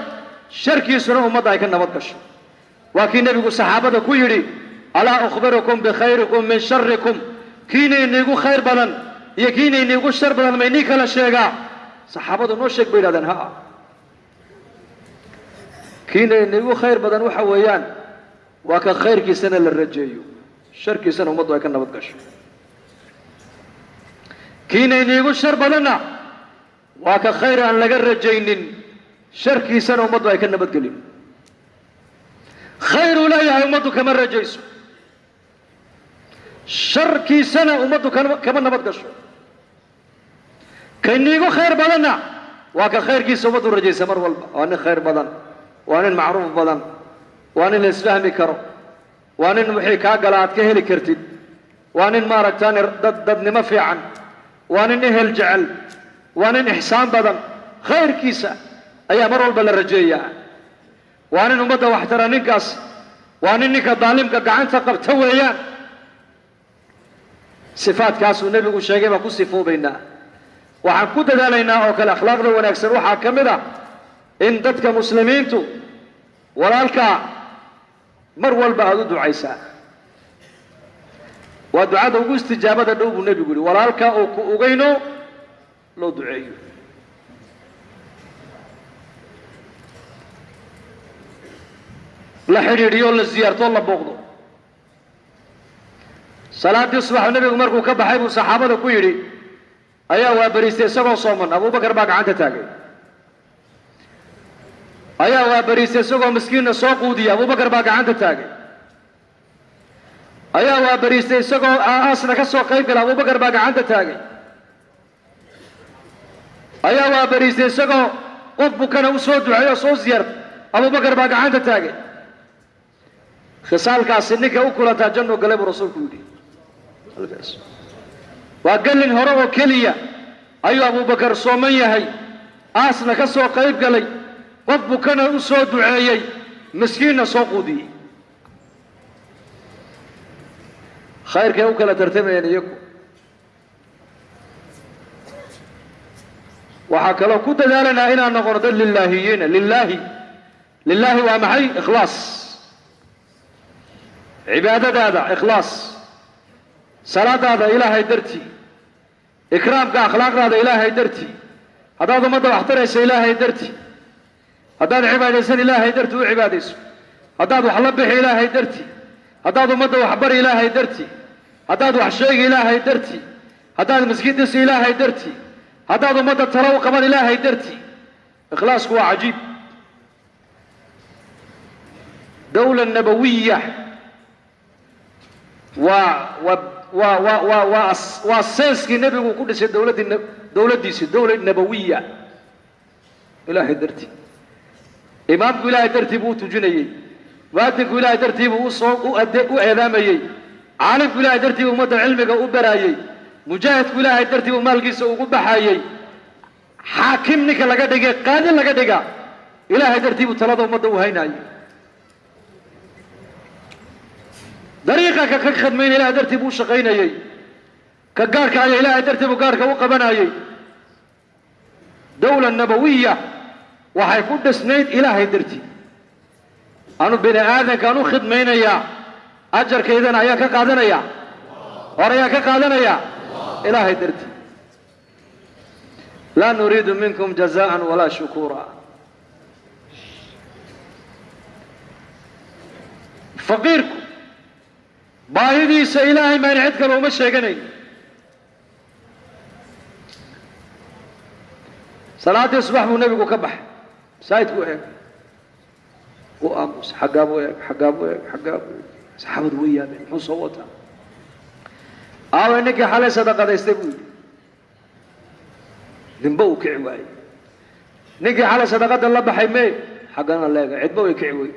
sharkiisuna ummadda ay ka nabad gasho waa kii nebigu saxaabada ku yidhi alaa ukhbirukum bikhayrikum min sharikum kiina iniigu khayr badan iyo kiina iniigu shar badan ma inii kala sheegaa saxaabadu noo sheeg bay yidhahdeen ha kiina iniigu khayr badan waxa weeyaan waa ka khayrkiisana la rajeeyo sharkiisana ummaddu ay ka nabad gasho kiina iniigu shar badanna waa ka khayr aan laga rajaynin sharkiisana ummaddu ay ka nabadgelin khayruu leeyahay ummaddu kama rajayso sharkiisana ummaddu kama nabad gasho ka iniigu khayr badanna waa ka khayrkiisa ummaddu rajaysa mar walba waa nin khayr badan waa nin macruuf badan waa nin la isfahmi karo waa nin wixii kaa gala aad ka heli kartid waa nin maaragtaan dadnimo fiican waa nin ehel jecel waa nin ixsaan badan khayrkiisa ayaa mar walba la rajeeyaa waa nin ummadda waxtara ninkaas waa nin ninka daalimka gacanta qabta weeyaan sifaadkaasuu nebigu sheegay baan ku sifoobaynaa waxaan ku dadaalaynaa oo kale akhlaaqda wanaagsan waxaa ka mid ah in dadka muslimiintu walaalkaa mar walba aada u ducaysaa waa ducada ugu istijaabada dhow buu nebigu yihi walaalkaa oo ku ogeyno loo duceeyo la xidhiidhiyo la ziyaarto la booqdo salaadii subax nebigu markuu ka baxay buu saxaabada ku yidhi ayaa waa bariistay isagoo sooman abubakar baa gacanta taagay ayaa waa bariistay isagoo miskiinna soo quudiya abubakar baa gacanta taagay ayaa waa bariistay isagoo aasna ka soo qayb gala abubakar baa gacanta taagay ayaa waa bariistay isagoo qof bukana u soo duceeyo soo ziyaartay abubakar baa gacanta taagay khisaalkaasi ninka u kulantaa janno gale buu rasuulku yidhi waa gallin hore oo keliya ayuu abubakar sooman yahay aasna ka soo qayb galay qof bukana u soo duceeyey miskiinna soo quudiyey khayrkay u kala tartamayeen iyagu waxaa kaloo ku dadaalanaa inaan noqono dad lilaahiyiina lilaahi waa maxay ikhlaas cibaadadaada ikhlaas salaadaada ilaahay dartii ikraamka akhlaaqdaada ilaahay dartii haddaad ummadda wax taraysa ilaahay dartii haddaad cibaadaysan ilaahay dartii u cibaadayso haddaad wax la bixi ilaahay dartii haddaad ummadda wax bari ilaahay dartii haddaad wax sheegi ilaahay dartii haddaad miskiin dhisi ilaahay dartii haddaad ummadda talo u qaban ilaahay dartii ikhlaasku waa cajiib dawla nabawiya waa seenskii nebigu ku dhisay dowladdiisii dawla nabawiya ilaahay dartii imaamku ilaahay dartii buu u tujinayey muadinku ilaahay dartii buu u eedaamayey caalimku ilaahay dartii buu ummadda cilmiga u baraayey mujaahidku ilaahay dartii buu maalkiisa ugu baxayey xaakim ninka laga dhigay qaadi laga dhiga ilaahay dartii buu talada ummadda u haynaayey dariiqa ka khadmayna ilaahay dartii buu u shaqaynayey ka gaarka aya ilaahay dartii buu gaarka u qabanayey dawla nabawiya waxay ku dhisnayd ilaahay dartii anu bini aadankaan u khidmaynayaa ajarkaydana ayaan ka qaadanaya hore ayaan ka qaadanaya ilaahay dartii laa nuriidu minkum jazaan walaa shukura faqiirku baahidiisa ilaahay maani cid kale uma sheeganayn salaadii subax buu nebigu ka baxay masaajidku eeg u aamus xaggaa buu eeg xaggaa buu eeg xaggaa buu eeg saxaabadu way yaabeen muxuu soo wataa aaway ninkii xalay sadaqadaystay buu yidhi ninba uu kici waayey ninkii xalay sadaqada la baxay mee xaggana leega cidba way kici wey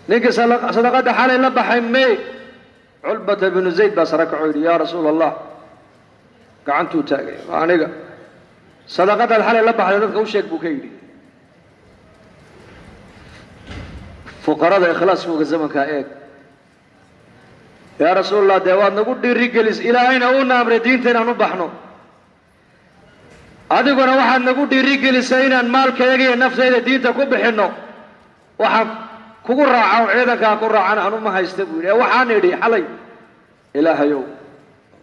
نيك صدقة حالي لبحي مي علبة بن زيد بس ركعوا يا رسول الله قعنتو تاقي وعنيقا صدقة الحالي لبحي ذاتك وشيك بوكيلي فقراء إخلاص فوق الزمن كايك يا رسول الله ديوان نقول دي رجلس إلى أين أولنا أمر دينتنا نبحنو أدقنا واحد نقول دي رجلس أين مال كيجي نفسه دينتا كبحنو واحد كقول راعوا عيدك كقول راعنا أنو ما هيستبون يا واحد يدي حلي إلى يوم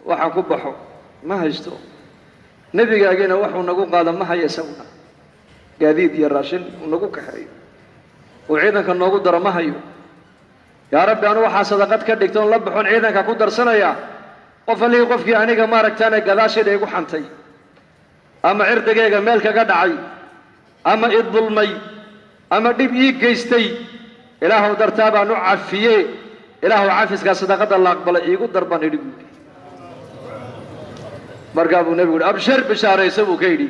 واحد كبحو ما هيستو نبي جاينا واحد نقول قال ما هيسونا جديد يا راشل ونقول كحري وعيدك نقول در ما هيو يا رب أنا واحد صدقات كدكتون لبحون عيدك كقدر سنة يا قفلي قفكي أنا جمارك تاني قداش ده يقول حنتي أما عرض جاي مالك قدعي أما الظلمي أما دبي جيستي إلهه درتابا نعفيه إلهه عافس كصدقة الله أقبل يقول دربان يقول مركب النبي يقول أبشر بشارة يسوي كيدي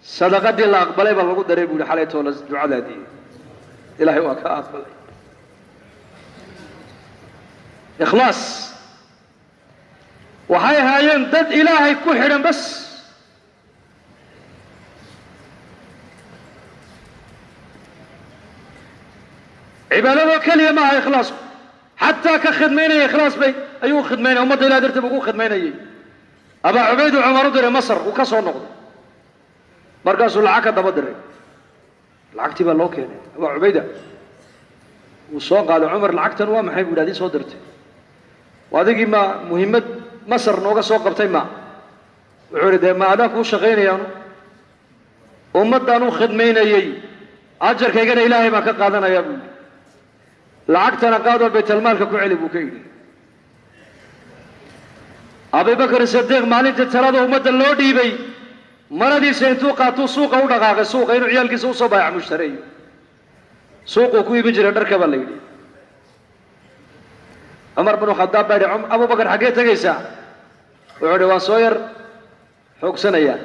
صدقة الله أقبل يقول در يقول حالته ولا دعاء دي إلهه وكأقبل إخلاص وهاي هاين دد إلهي كحرا بس عبادة كلمة ما إخلاص حتى كخدمين إخلاص بي أيوه خدمين أمد إلى درت بقول خدمين أي أبا عبيد وعمر در مصر وكسر نقد مركز العقد بدر العقد بالله يعني أبا عبيدة وصاق قال عمر العقد نوا ما حيقول هذه صدرته وهذه ما مهمة مصر نوقع سوق قبتي ما عرض ما هذاك هو شغين يعني أمد دانو خدمين أي أجر كيجنا إلهي ما كقادنا يا ابني لعقتنا قادوا بيت المال كوعلي بوكيلي أبي بكر الصديق مالك الثلاثة أمد اللودي بي مرضي سينتو قاتو سوق أو دقاق سوق إنه عيال كيسو صبايع مشتري سوق وكوي بيجري نركب الليل عمر بن الخطاب بعد أبو بكر حكيت جيسا وعدوان صوير حق سنة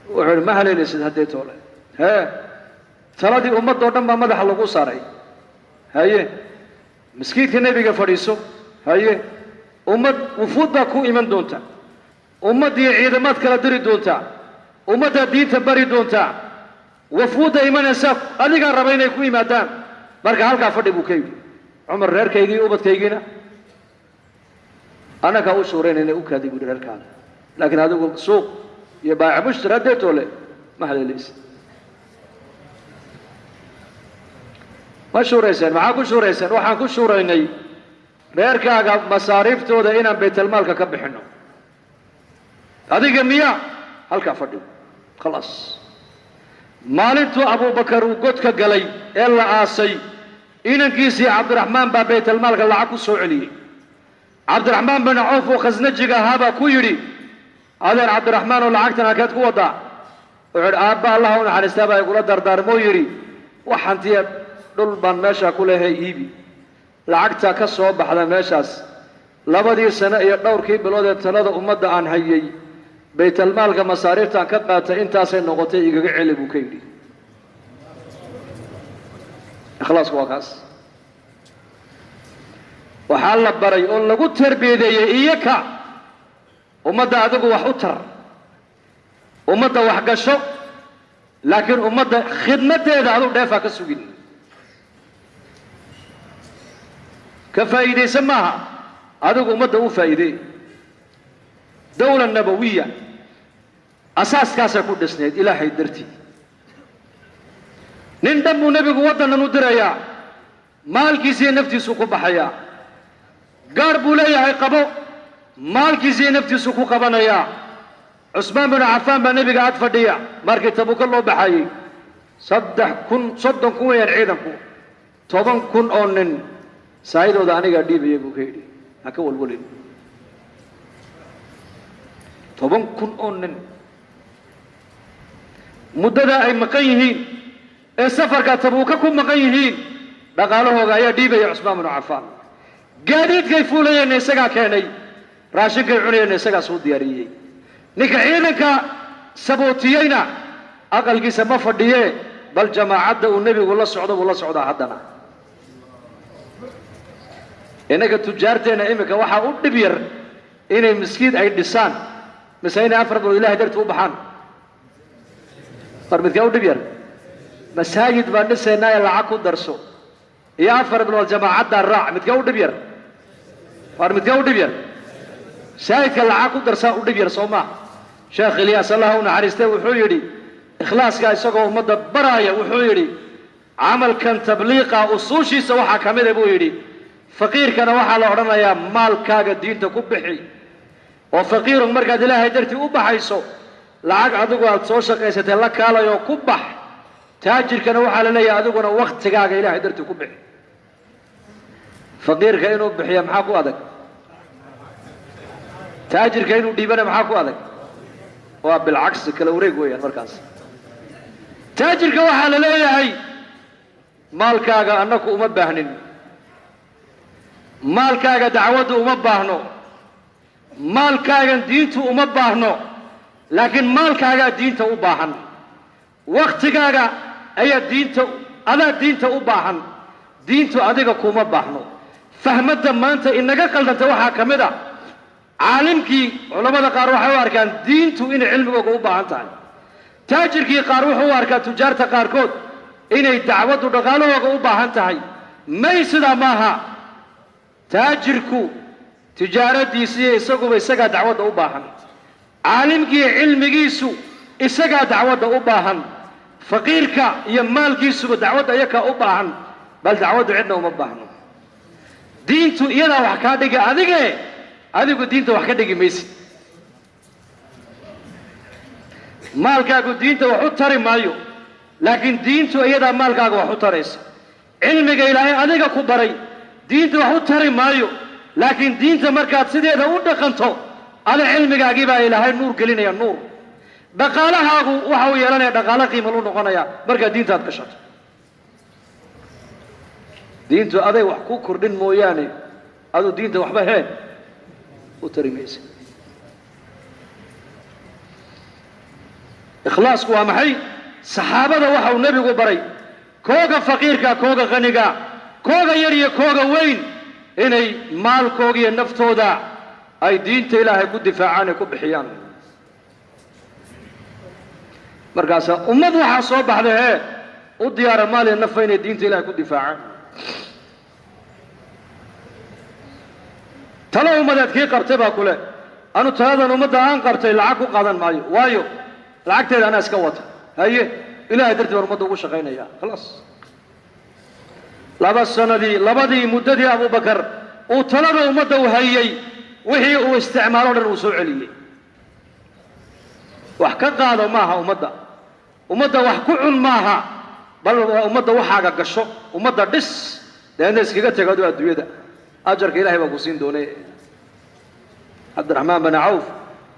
وعد ما هلي لسه هديته له ها ثلاثة أمة دورنا ما مدح الله قصاري هاي مسكيت النبي كفريسو هاي أمة وفود باكو إيمان دونتا أمة دي عيدمات كلا دري دونتا أمة دين تبري دونتا وفود إيمان إنساف هذي كان ربنا يكوي مادام مرك هالك أفرد بوكيو عمر رير كيجي أبد كيجينا أنا كأو سورين إني أكادي بدر الكلام لكن هذا سوق يباع مشتري ديته له ما حد ليس ما شوريسن معاكو شوريسن وحاكو شوريني reerkaaga masaariiftooda inaan baytalmaalka ka bixino adiga miya halka fadhiyo خلاص maalintu Abu Bakar uu godka galay ee la aasay inankiisii Cabdiraxmaan baa baytalmaalka lacag ku soo celiyay Cabdiraxmaan bin Auf oo khasnajiga haba ku yiri adeer Cabdiraxmaan oo lacagtan halkaad ku wadaa wuxuu aabba Allah u naxariistaa baa igula dardaarmo yiri waxantiya dhul baan meesha ku leeyahay iibi lacagta ka soo baxda meeshaas labadii sano iyo dhowrkii bilood ee talada ummadda aan hayay baytalmaalka masaariiftan ka qaatay intaasay noqotay igaga celi buu ka yidhi ikhlaas waa kaas waxaa la baray oo lagu tarbiyadeeyay iyaka ummadda adigu wax u tar ummadda wax gasho laakiin ummadda khidmadeeda adu dheefa ka sugin كفائدة سماها هذا أمده وفائدة دولة نبوية أساس كاسة كودسنيد إلى حيدرتي نندم نبي قوتنا ندريا مال كيسي نفتي سوق بحيا قارب لي عقبو مال كيسي نفتي سوق قبنايا عثمان بن عفان بنبي قاعد فديا ماركت تبوك الله بحي صدق كون يرعيدكم طبعا كن أونن saayidooda aniga dhiibay buu ka yiri haka walwalin 10,000 oo nin muddada ay maqan yihiin ee safarka Tabuuka ku maqan yihiin dhaqaalahooda ayaa dhiibay Usmaan ibn Affan gaadiidkay fuulayeen isaga keenay raashinkay cunayeen isaga soo diyaariyay ninka ciidanka sabootiyayna aqalkiisa ma fadhiye bal jamaacada uu nabigu la socdo haddana إنك تجارتنا إمك وحا أدبير إن المسكين أي دسان مساينا أفرد إله درت وبحان فرمت كاو دبير مساجد بانسينا يلعقوا درسو يا أفرد والجماعات دار راع متكاو دبير فرمت كاو دبير شايك يلعقوا درسا دبير صوما شيخ إلياس الله ونعرسته وحيري إخلاص كاي سقوا مدى برايا وحيري عمل كان تبليغا أصوشي سوحا كامل بويري فقير كان وحا لعرنا يا مال كاغا دين تكبحي وفقير مركز الله درتي أبحيسو لعاق عدوغو الصوشة قيسة الله كالا يو كبح تاجر كان وحا لنا يا عدوغونا وقت تقاقا إله درتي كبحي فقير كاينو بحيا محاكو هذاك تاجر كاينو ديبانا محاكو هذاك وبالعكس كالوريق ويا المركز تاجر كوحا لنا يا هاي maalkaaga annaku uma baahnin maalkaaga dacwadu uma baahno maalkaaga diintu uma baahno laakiin maalkaaga diinta u baahan waqtigaaga ayaa diinta u baahan diintu adiga kuma baahno fahmada maanta inaga qaldanta waxa kamida caalimkii culimada qaar waxay u arkaan diintu in cilmigooda u baahan tahay taajirkii qaar wuxuu u arkaa tujaarta qaarkood inay dacwadu dhaqaalahooga u baahan tahay may sidaa maaha taajirku tijaaradiisa isaguba isagaa dacwadda u baahan caalimkii cilmigiisu isagaa dacwadda u baahan faqiirka iyo maalkiisuba dacwadda iyakaa u baahan bal dacwaddu cidna uma baahno diintu iyadaa wax kaa dhiga adigu diinta wax ka dhigi maysid maalkaagu diinta wax u tari maayo laakiin diintu iyadaa maalkaaga wax u taraysa cilmiga ilaahay adiga ku baray diinta wax u tari maayo laakiin diinta markaad sideeda u dhaqanto ada cilmigaagii baa ilaahay nuur gelinaya nuur dhaqaalahaagu waxa uu yeelanaya dhaqaalo qiimo lu noqonaya markaad diintaad gashato diintu aday wax ku kordhin mooyaane aduu diinta waxba heen u tari maysa ikhlaasku waa maxay saxaabada waxa uu nabigu baray kooga faqiirka kooga qaniga kooga yar iyo kooga weyn inay maalkooga iyo naftooda ay diinta ilaahay ku difaacaan ku bixiyaan markaas ummad waxa soo baxday u diyaar maal iyo naf inay diinta ilaahay ku difaacaan talo ummadadkii qabtay baa kule anu taladan ummadda aan qabtay lacag ku qaadan maayo waayo lacagteeda ana iska wata haye ilaahay dartii baan ummadda ugu shaqaynaya khalaas labadii muddadii abubakar uu talada ummadda u hayay wixii uu isticmaalo dhan uu soo celiyey wax ka qaado maaha ummadda wax ku cun maaha bal ummadda waxaaga gasho ummadda dhis deedna iskaga tagado adduunyada ajarka ilaahay baa ku siin doonay cabdiraxmaan bin cawf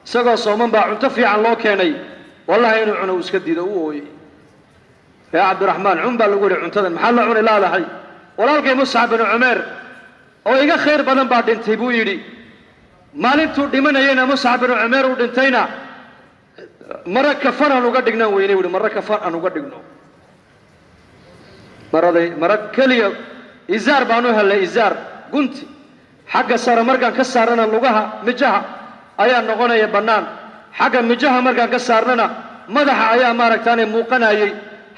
isagoo sooman baa cunto fiican loo keenay wallahi inuu cuno iska diido uu ooyey yaa cabdiraxmaan cun baa lagu yidhi cuntadan maxaa la cuni laadahay walaalkay muscab bin cumeer oo iga khayr badan baa dhintay buu yidhi maalintuu dhimanayayna muscab bin cumeer uu dhintayna mara kafan aan uga dhignaan weynay wuhi mara kafan aan uga dhigno mara keliya izaar baan u helay izaar gunti xagga sare markaan ka saarana lugaha mijaha ayaa noqonaya bannaan xagga mijaha markaan ka saarnana madaxa ayaa maaragtaanay muuqanayay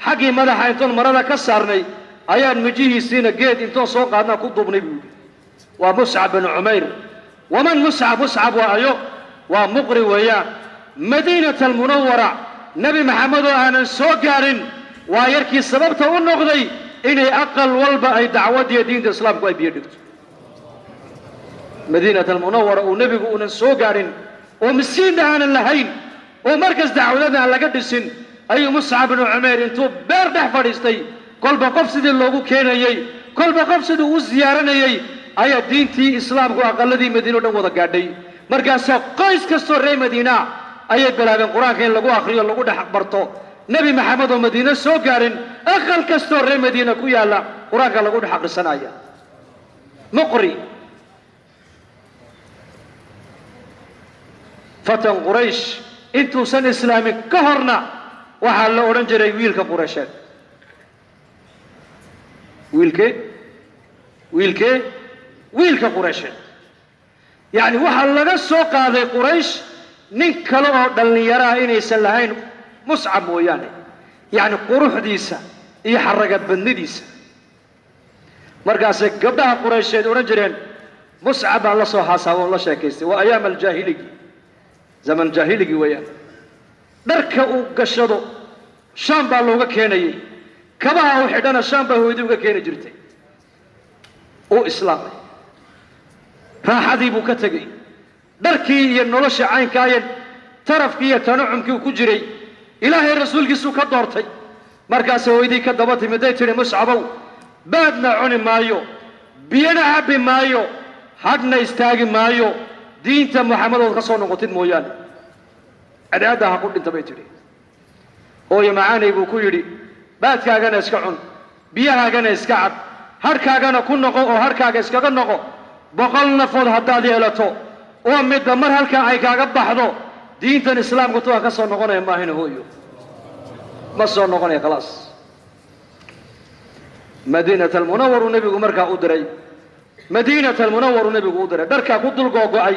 xaggii madaxa intoon marada ka saarnay ayaan mijihiisiina geed intoon soo qaadnaa ku duubnay buu yidhi waa muscab bin cumayr waman muscab waa ayo waa muqri weeyaan madiinata almunawara nebi maxamed oo aanan soo gaarin waa yarkii sababta u noqday inay aqal walba ay dacwadiyo diinta islaamku ay biyo dhigto madiinata almunawara uu nebigu uunan soo gaarin oo miskiinna aanan lahayn oo markas dacwadada aan laga dhisin ayuu muscab bin cumayr intuu beer dhex fadhiistay kolba qof sidii loogu keenayey kolba qof siduu u ziyaaranayey ayaa diintii islaamku aqaladii madiina o dhan wada gaadhay markaasaa qoys kastoo reer madiina ayay bilaabeen qur-aanka in lagu akhriyo lagu dhex barto nebi maxamed oo madiine soo gaarin aqal kastoo reer madiina ku yaalla qur-aanka lagu dhex akhrisanaya muqri fatan quraysh intuusan islaamin ka horna waxaa la odhan jiray wiilka qureysheed wiilkee wiilka quraysheed yacni waxaa laga soo qaaday quraysh nin kale oo dhallinyaraha inaysan lahayn muscab mooyaane yacni quruxdiisa iyo xaragad badnidiisa markaasay gabdhaha quraysheed odhan jireen muscab baan la soo haasaabo on la sheekaystay waa ayaam aljaahiligi zaman jaahiligi weeyaan dharka uu gashado shaam baa looga keenayay kabaha uu xidhana shaam baa hooyadii uga keeni jirtay uu islaamay raaxadii buu ka tegey dharkii iyo nolosha caynkaaye tarafkii iyo tanacumkii uu ku jiray ilaahay rasuulkiisuu ka doortay markaasay hooyadii ka daba timiday tidhi muscabow baadna cuni maayo biyana cabbi maayo hadhna istaagi maayo diinta maxamedood ka soo noqotid mooyaane cadaadaa ha ku dhinta bay tidhi hooyo macaanay buu ku yidhi baadkaagana iska cun biyahaagana iska cab hadhkaagana ku noqo oo hadhkaaga iskaga noqo 100 nafood haddaad yeelato oo midba mar halkaa ay kaaga baxdo diintan islaamku tuwa ka soo noqonaya maahina hooyo ma soo noqonaya khalaas madiinat almunawwaru nebigu markaa u diray madiinat almunawwaru nebigu u diray dharkaa ku dul googo'ay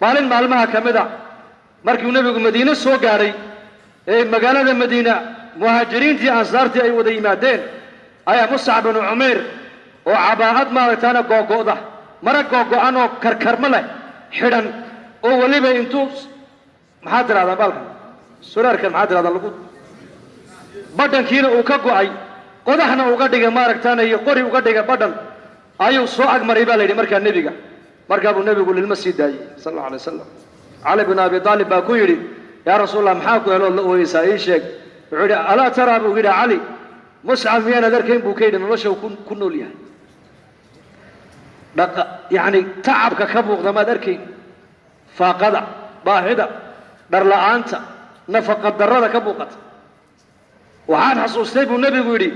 maalin maalmaha ka mid a markii nebigu madiine soo gaadhay ee magaalada madiina muhaajiriintii ansaartii ay wada yimaadeen ayaa muscab binu cumayr oo cabaa'ad maaragtaana googo'da mara googo'an oo karkarma leh xidhan oo weliba intuu maxaa tidhahdaa baalkan suraarkan maxaa tidhahdaa lagu badhankiina uu ka go'ay qodaxna uga dhigay maaragtaana iyo qori uga dhigay badhan ayuu soo agmaray baa la yidhi markaa nebiga markaa buu nebigu lilma sii daayey sal allahu alay wasalam cali bin abi aalib baa ku yidhi yaa rasuulallah maxaa ku helood la ooyeysaa ii sheeg wuxuu yidhi alaa taraa buu yidhi cali muscab miyaanad arkayn buu ka yidhi nolosha uu ku nool yahay yacni tacabka ka muuqda maad arkayn faaqada baahida dharla'aanta nafaqa darrada ka muuqata waxaan xasuustay buu nebigu yidhi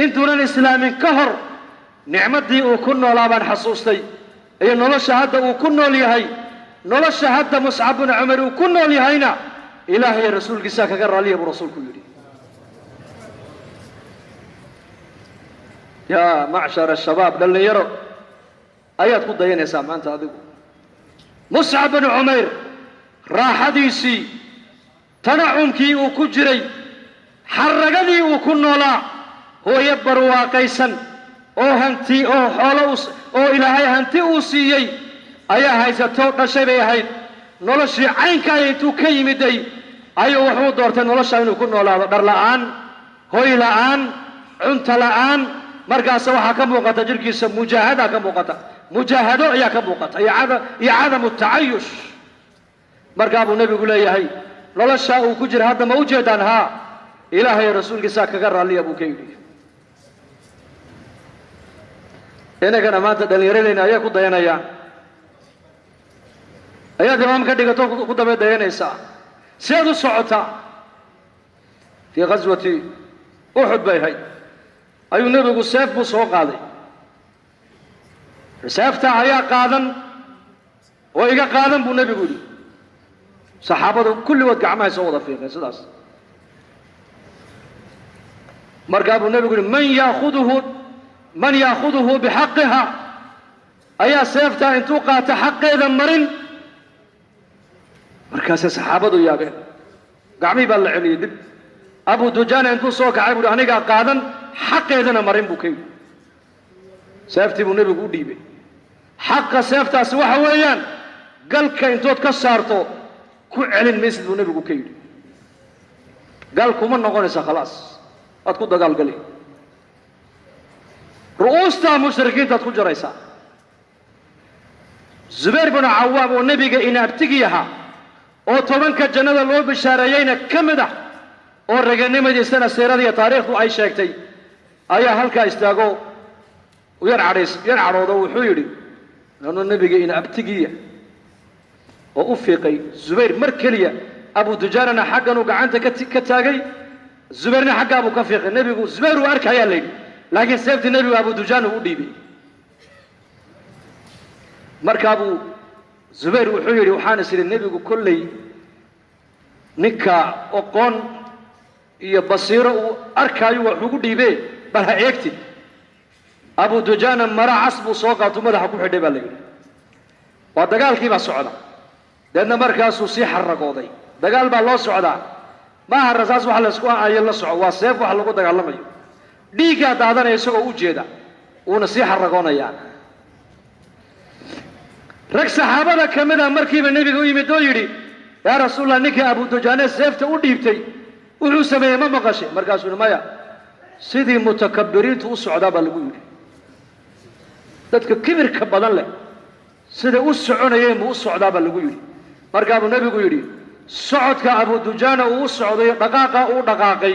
intuunan islaamin ka hor nicmaddii uu ku noolaa baan xasuustay iyo nolosha hadda uu ku nool yahay nolosha hadda muscab bin cumar uu ku nool yahayna ilaahay rasuulkiisaa kaga raaliya buu rasuulku yidhi yaa macshar ashabaab dhallinyaro ayaad ku dayanaysaa maanta adigu muscab bin cumayr raaxadiisii tanacumkii uu ku jiray xaragadii uu ku noolaa hooyo barwaaqaysan oo hanti oo xoolo oo ilaahay hanti uu siiyey ayaa haysatoo dhashay bay ahayd noloshii caynkaaya intuu ka yimiday ayuu wuxuu doortay nolosha inuu ku noolaado dhar la'aan hoy la'aan cunto la'aan markaas waxaa ka muuqata jirkiisa mujaahada ka muuqata mujaahado ayaa ka muuqata iyo cadamu tacayush markaa buu nebigu leeyahay nolosha uu ku jira hadda ma u jeedaan haa ilaahay rasuulkiisaa kaga raalliya buu ka yidhi inagana maanta dhallinyaradeenna ayaa ku dayanayaan ayaad imaam ka dhigato ku daba dayanaysaa siaad u socotaa fii ghaswati uxud bay ahayd ayuu nebigu seef buu soo qaaday seeftaa ayaa qaadan oo iga qaadan buu nebigu yidhi saxaabadu kulligood gacmahay soo wada fiiqeen sidaas markaa buu nebigu yidhi man yaakuduhu bixaqiha ayaa seeftaa intuu qaata xaqeeda marin markaasay saxaabadu yaabeen gacmihii baa la celiyey dib abu dujaana intuu soo kacay buuhi anigaa qaadan xaqeedana marin buu ka yidhi seeftii buu nebigu u dhiibay xaqa seeftaasi waxa weeyaan galka intood ka saarto ku celin maysid buu nebigu ka yidhi gal kuma noqonaysa khalaas waad ku dagaalgali ru'uustaa mushrikiintaad ku jaraysaa zubayr binu cawaam oo nebiga inaabtigii ahaa oo 10 jannada loo bishaareeyeyna ka mid ah oo raganimadiisana siirada iyo taariikhdu ay sheegtay ayaa halkaa istaago yar cadhoodo wuxuu yidhi anuu nebiga inaabtigiiya oo u fiiqay zubayr mar keliya abu dujaanana xagganuu gacanta ka taagay zubayrna xaggaa buu ka fiiqay nebigu zubayr uu arkayaa layidhi laakiin seeftii nebigu abu dujaan uu u dhiibay markaa buu zubayr wuxuu yidhi waxaan is idhi nebigu kolley ninka oqoon iyo basiiro uu arkaayo wax ugu dhiibee bal ha eegtid abu dujaana mara cas buu soo qaato madaxa ku xidhay baa la yidhi waa dagaalkii baa socda deedna markaasuu sii xaragooday dagaal baa loo socdaa maaha rasaas wax laysku aayo la soco waa seef wax lagu dagaalamayo dhiiggaa daadanaya isagoo u jeeda uuna sii xaragoonayaa rag saxaabada ka mid a markiiba nebiga u yimid oo yidhi yaa rasuulallah ninkii abu dujaane seefta u dhiibtay wuxuu sameeyey ma maqashay markaasuu yidhi maya sidii mutakabbiriintu u socdaa baa lagu yidhi dadka kibirka badan leh sida u soconayeen buu u socdaa baa lagu yidhi markaabuu nebigu yidhi socodka abu dujaana uu u socday dhaqaaqa uu dhaqaaqay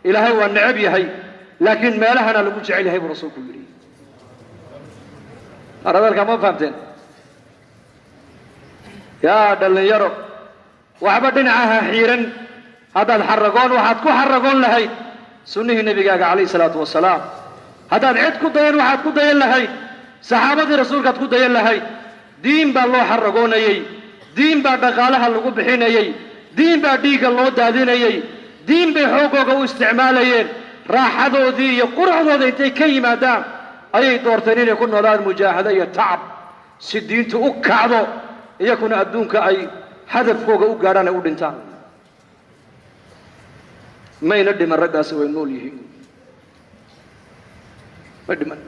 ilaahay waa necab yahay laakiin meelahana lagu jecel yahay buu rasuulku yidhi hadalkaa ma fahamteen yaa dhallinyaro waxba dhinacaha xiiran haddaad xaragoon waxaad ku xaragoon lahayd sunnihii nebigaaga calayhi salaatu wasalaam haddaad cid ku dayan waxaad ku dayan lahayd saxaabadii rasuulkaad ku dayan lahayd diin baa loo xaragoonayey diin baa dhaqaalaha lagu bixinayey diin baa dhiigga loo daadinayey diin bay xoogooga u isticmaalayeen raaxadoodii iyo quruxdooda intay ka yimaadaan ayay doorteen inay ku noolaadaan mujaahado iyo tacab si diintu u kacdo iyakuna adduunka ay hadafkooga u gaadhaan ay u dhintaan mayna dhiman raggaasi way nool yihiin ma dhiman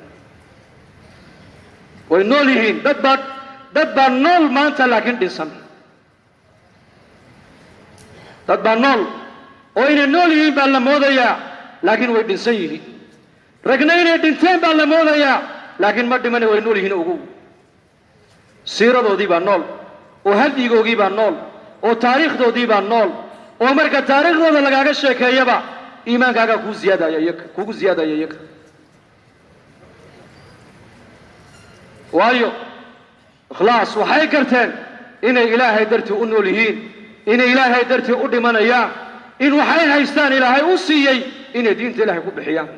way nool yihiin dad baa nool maanta laakiin dhinsan dad baa nool oo inay nool yihiin baa la moodayaa laakiin way dhinsan yihiin ragna inay dhinteen baa la moodayaa laakiin ma dhimane way nool yihiin ogow siiradoodii baa nool oo hadyigoogii baa nool oo taariikhdoodii baa nool oo marka taariikhdooda lagaaga sheekeeyaba iimaankaagaa kugu ziyaadaya iyaga waayo ikhlaas waxay garteen inay ilaahay dartii u nool yihiin inay ilaahay dartii u dhimanayaan in waxay haystaan ilaahay u siiyey inay diinta ilaahay ku bixiyaan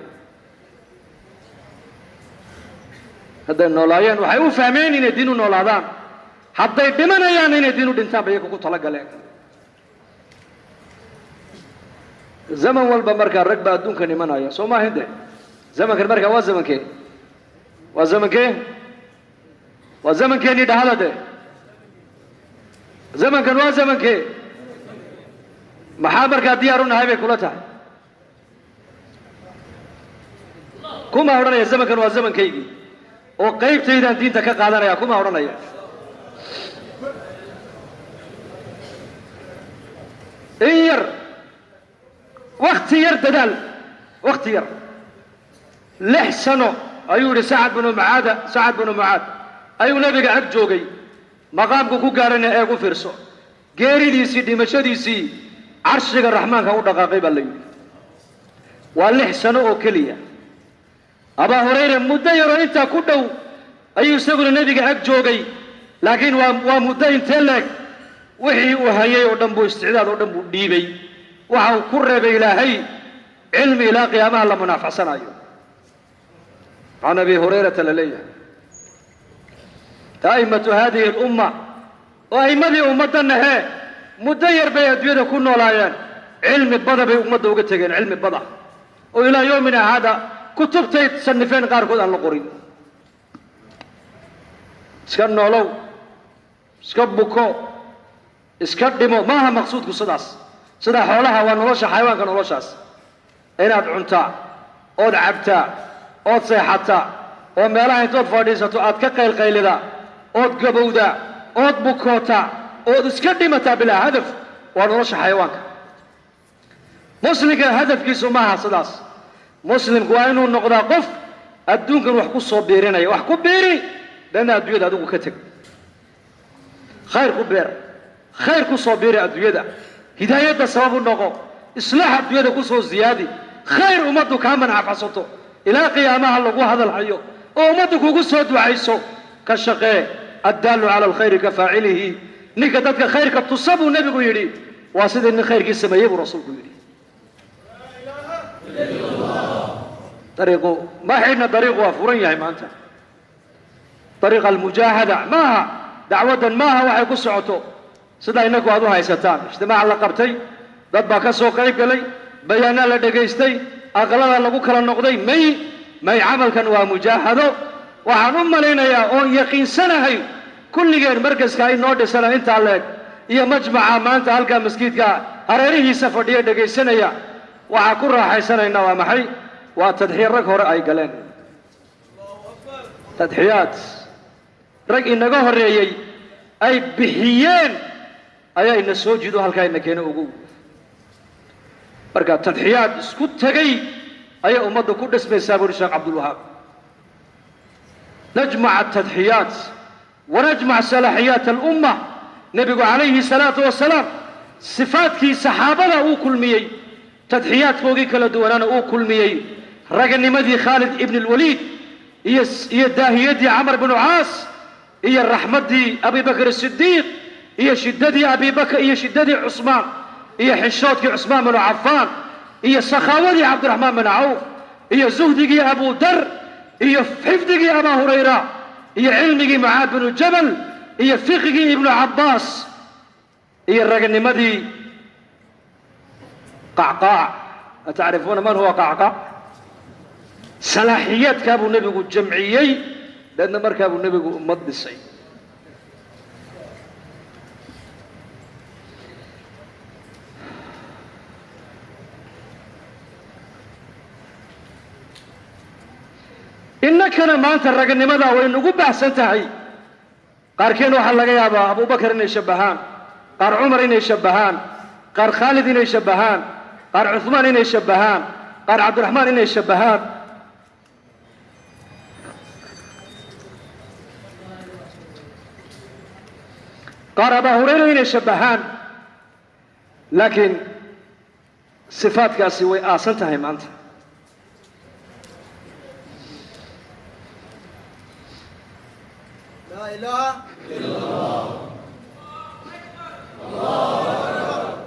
hadday noolaayeen waxay u fahmeen inay diin u noolaadaan hadday dhimanayaan inay diin u dhintaan ba iyaga ku talagaleen zaman walba markaa rag baa adduunkan imanaya soo maahin de zamankan markaa waa zamankee waa zamankee waa zamankeenii dhahada de zamankan waa zamankee maxaa markaa diyaar u nahay bay kula tahay kuma odhanaya zamankan waa zamankaygii oo qaybtaydaan diinta ka qaadanaya kuma odhanaya in yar wakti yar dadaal wakti yar 6 sano ayuu yidhi sacad binu mucaad ayuu nabiga ag joogay maqaamku ku gaarana eeg u fiirso geeridiisii dhimashadiisii carshiga raxmaanka u dhaqaaqay baa la yidhi waa 6 sano oo keliya abaa hurayre muddo yaroo intaa ku dhow ayuu isaguna nebiga ag joogay laakiin waa muddo intee leeg wixii uu hayay oo dhan buu isticdaad oo dhan buu dhiibay waxa uu ku reebay ilaahay cilmi ilaa qiyaamaha la munaafacsanayo can abi hurayrata la leeyahay a'immatu haadihi alumma oo a'immadii ummaddanna hee muddo yar bay adduunyada ku noolaayeen cilmi bada bay ummadda uga tegeen cilmi bada oo ilaa yoomina haada kutubtay sanifeen qaarkood aan la qorin iska noolow iska buko iska dhimo maaha maqsuudku sidaas sidaa xoolaha waa nolosha xayawaanka noloshaas inaad cuntaa ood cabtaa ood seexataa oo meelaha intood fadhiisato aad ka qaylqaylidaa ood gabowdaa ood bukootaa ood iska dhimataa bilaa hadaf waa nolosha xayawaanka muslimka hadafkiisu maaha sidaas muslimku waa inuu noqdaa qof adduunkan wax ku soo biirinaya wax ku biiri dana adduunyada adigu ka teg khayr ku beer khayr ku soo biiri adduunyada hidaayadda sabab u noqo islaax adduunyada ku soo ziyaadi khayr ummaddu kaa manacfasato ilaa qiyaamaha lagu hadal hayo oo ummaddu kugu soo ducayso ka shaqee addaalu cala alkhayri ka faacilihi ninka dadka khayrka tusa buu nebigu yidhi waa sidii nin khayrkii sameeyey buu rasuulku yidhi dariiqu ma xidhna dariiqu waa furan yahay maanta dariiqa almujaahada maaha dacwaddan maaha waxay ku socoto sidaa innaku aad u haysataan ijtimaaca la qabtay dad baa ka soo qayb galay bayaanaa la dhegaystay aqlada lagu kala noqday may camalkan waa mujaahado waxaan u malaynayaa oon yaqiinsanahay kulligeen markaska inoo dhisana intaa leeg iyo majmaca maanta halkaa masjidka hareerihiisa fadhiya dhegaysanaya waxaa ku raaxaysanaynaa waa maxay waa tadxiir rag hore ay galeen tadxiyaad rag inaga horreeyey ay bixiyeen ayaa ina soo jido halkaa ina keena ugu marka tadxiyaad isku tegay ayaa ummadda ku dhismaysaa buuri sheekh cabdulwahaab najmac atadxiyaat wanajmac salaaxiyaat alumma nebigu calayhi salaatu wasalaam sifaadkii saxaabada uu kulmiyey tadxiyaadkoogii kala duwanaana uu kulmiyey raganimadii khaalid ibn alwaliid iyo daahiyadii camar bnu caas iyo raxmaddii abibakr asidiiq iyo shiddadii abibakr iyo shiddadii cusmaan iyo xishoodkii cusmaan binu cafaan iyo sakaawadii cabdiraxmaan bin cawf iyo zuhdigii abu dar iyo xifdigii abaa hurayra iyo cilmigii mucaad binu jabal iyo fiqigii ibnu cabbaas iyo raganimadii qacqaac atacrifuuna man huwa qacqaac salaaxiyaadkaa buu nebigu jamciyey deedna markaa buu nebigu ummad dhisay innakana maanta raganimadaa way nagu baahsan tahay qaarkeen waxaa laga yaabaa abubakar inay shabbahaan qaar cumar inay shabbahaan qaar khaalid inay shabbahaan qaar cuhmaan inay shabbahaan qaar cabdiraxmaan inay shabbahaan qaar abaa hurayra inay shabbahaan laakiin sifaadkaasi way aasan tahay maanta لا إله إلا الله الله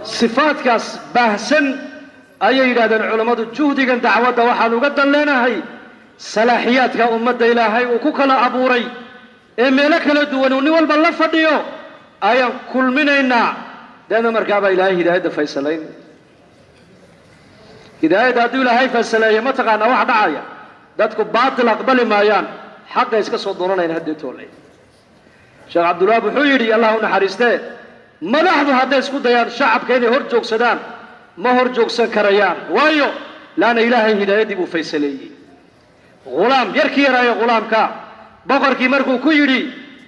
sifaadkaas baahsan ayay yidhahdeen culammadu juhdigan dacwadda waxaan uga dan leenahay salaaxiyaadka ummadda ilaahay uu ku kala abuuray ee meelo kala duwan uu nin walba la fadhiyo ayaan kulminaynaa deedna markaabaa ilaahay hidaayadda faysalayn hidaayadda hadduu ilaahay faysaleeyo ma taqaanaa wax dhacaya dadku baatil aqbali maayaan xaqa iska soo doonanayn haddee toolay sheekh cabdulwahaab wuxuu yidhi allah u naxariistee madaxdu hadday isku dayaan shacabka inay hor joogsadaan ma hor joogsan karayaan waayo laana ilaahay hidaayaddii buu faysaleeyey ghulaam yarkii yaraayo ghulaamka boqorkii markuu ku yidhi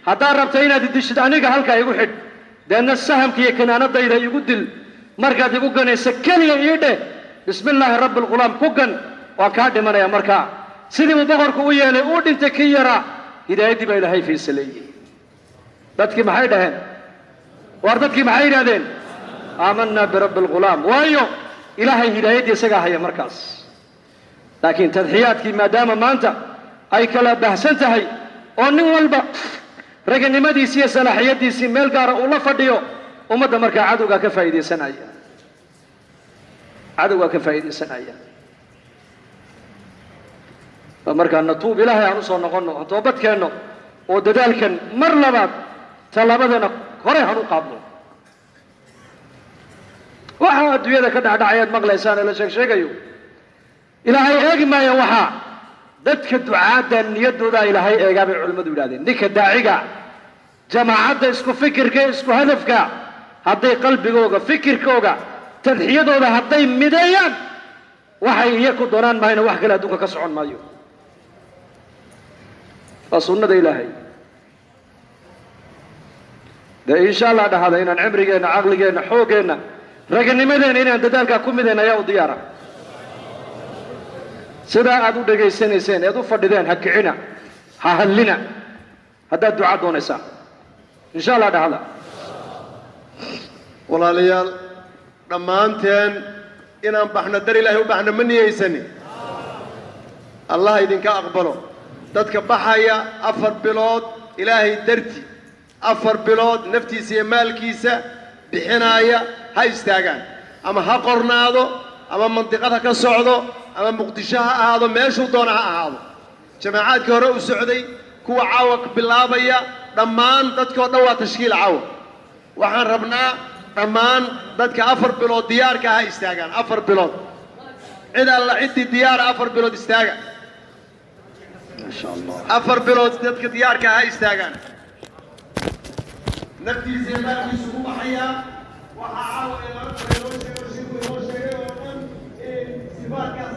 haddaad rabta inaad idishid aniga halkaa igu xidh deedna sahamka iyo kanaanadayda igu dil markaad igu ganaysa keliya ii dheh bismi illaahi rabbi alghulaam ku gan waan kaa dhimanaya markaa sidii buu boqorku u yeelay uu dhintay kii yaraa hidaayaddii baa ilaahay faysaleeyey dadkii maxay dhaheen waar dadkii maxay yidhahdeen aamanaa birabbi alghulaam waayo ilaahay hidaayaddii isagaa haya markaas laakiin tadxiyaadkii maadaama maanta ay kala bahsan tahay oo nin walba raganimadiisii iyo salaaxiyaddiisii meel gaara uu la fadhiyo ummadda markaa cadowgaa ka faa'iidaysanaya markaa natuub ilaahay aan usoo noqonno aan toobadkeenno oo dadaalkan mar labaad tallaabadana hore han u qaadno waxaa adduunyada ka dhacdhacayaad maqlaysaan ee la sheegsheegayo ilaahay eegi maaya waxaa dadka ducaadda niyaddoodaa ilaahay eegaa bay culimmadu yidhahdeen ninka daaciga jamaacadda isku fikirka isku hadafka hadday qalbigooga fikirkooga tadxiyadooda hadday mideeyaan waxay iyaku doonaan mahayna wax kale adduunka ka socon maayo waa sunnada ilaahay dee insha allah dhahada inaan cimrigeenna caqligeenna xooggeenna raganimadeenna inaan dadaalkaa ku midayna ayaa u diyaara sidaa aad u dhegaysanayseen eed u fadhideen ha kicina ha hadlina haddaad ducaa doonaysaan insha allah dhahada walaalayaal dhammaanteen inaan baxno dar ilaahay u baxno ma niyeysanin allah idinka aqbalo dadka baxaya 4 bilood ilaahay darti 4 bilood naftiisa iyo maalkiisa bixinaya ha istaagaan ama ha qornaado ama mantiqada ka socdo ama muqdisho ha ahaado meeshuu doona ha ahaado jamaacadka hore u socday kuwa caawa bilaabaya dhammaan dadkoo dhan waa tashkiil caawa waxaan rabnaa dhammaan dadka 4 bilood diyaarka ha istaagaan 4 bilood cid alla ciddii diyaara 4 bilood istaaga ما شاء الله 4 bilood dadka diyaarka ha istaagaan naftiisa ilaahiisu ku baxaya waxa caawa ee laga sheego oo dhan sifaadkaas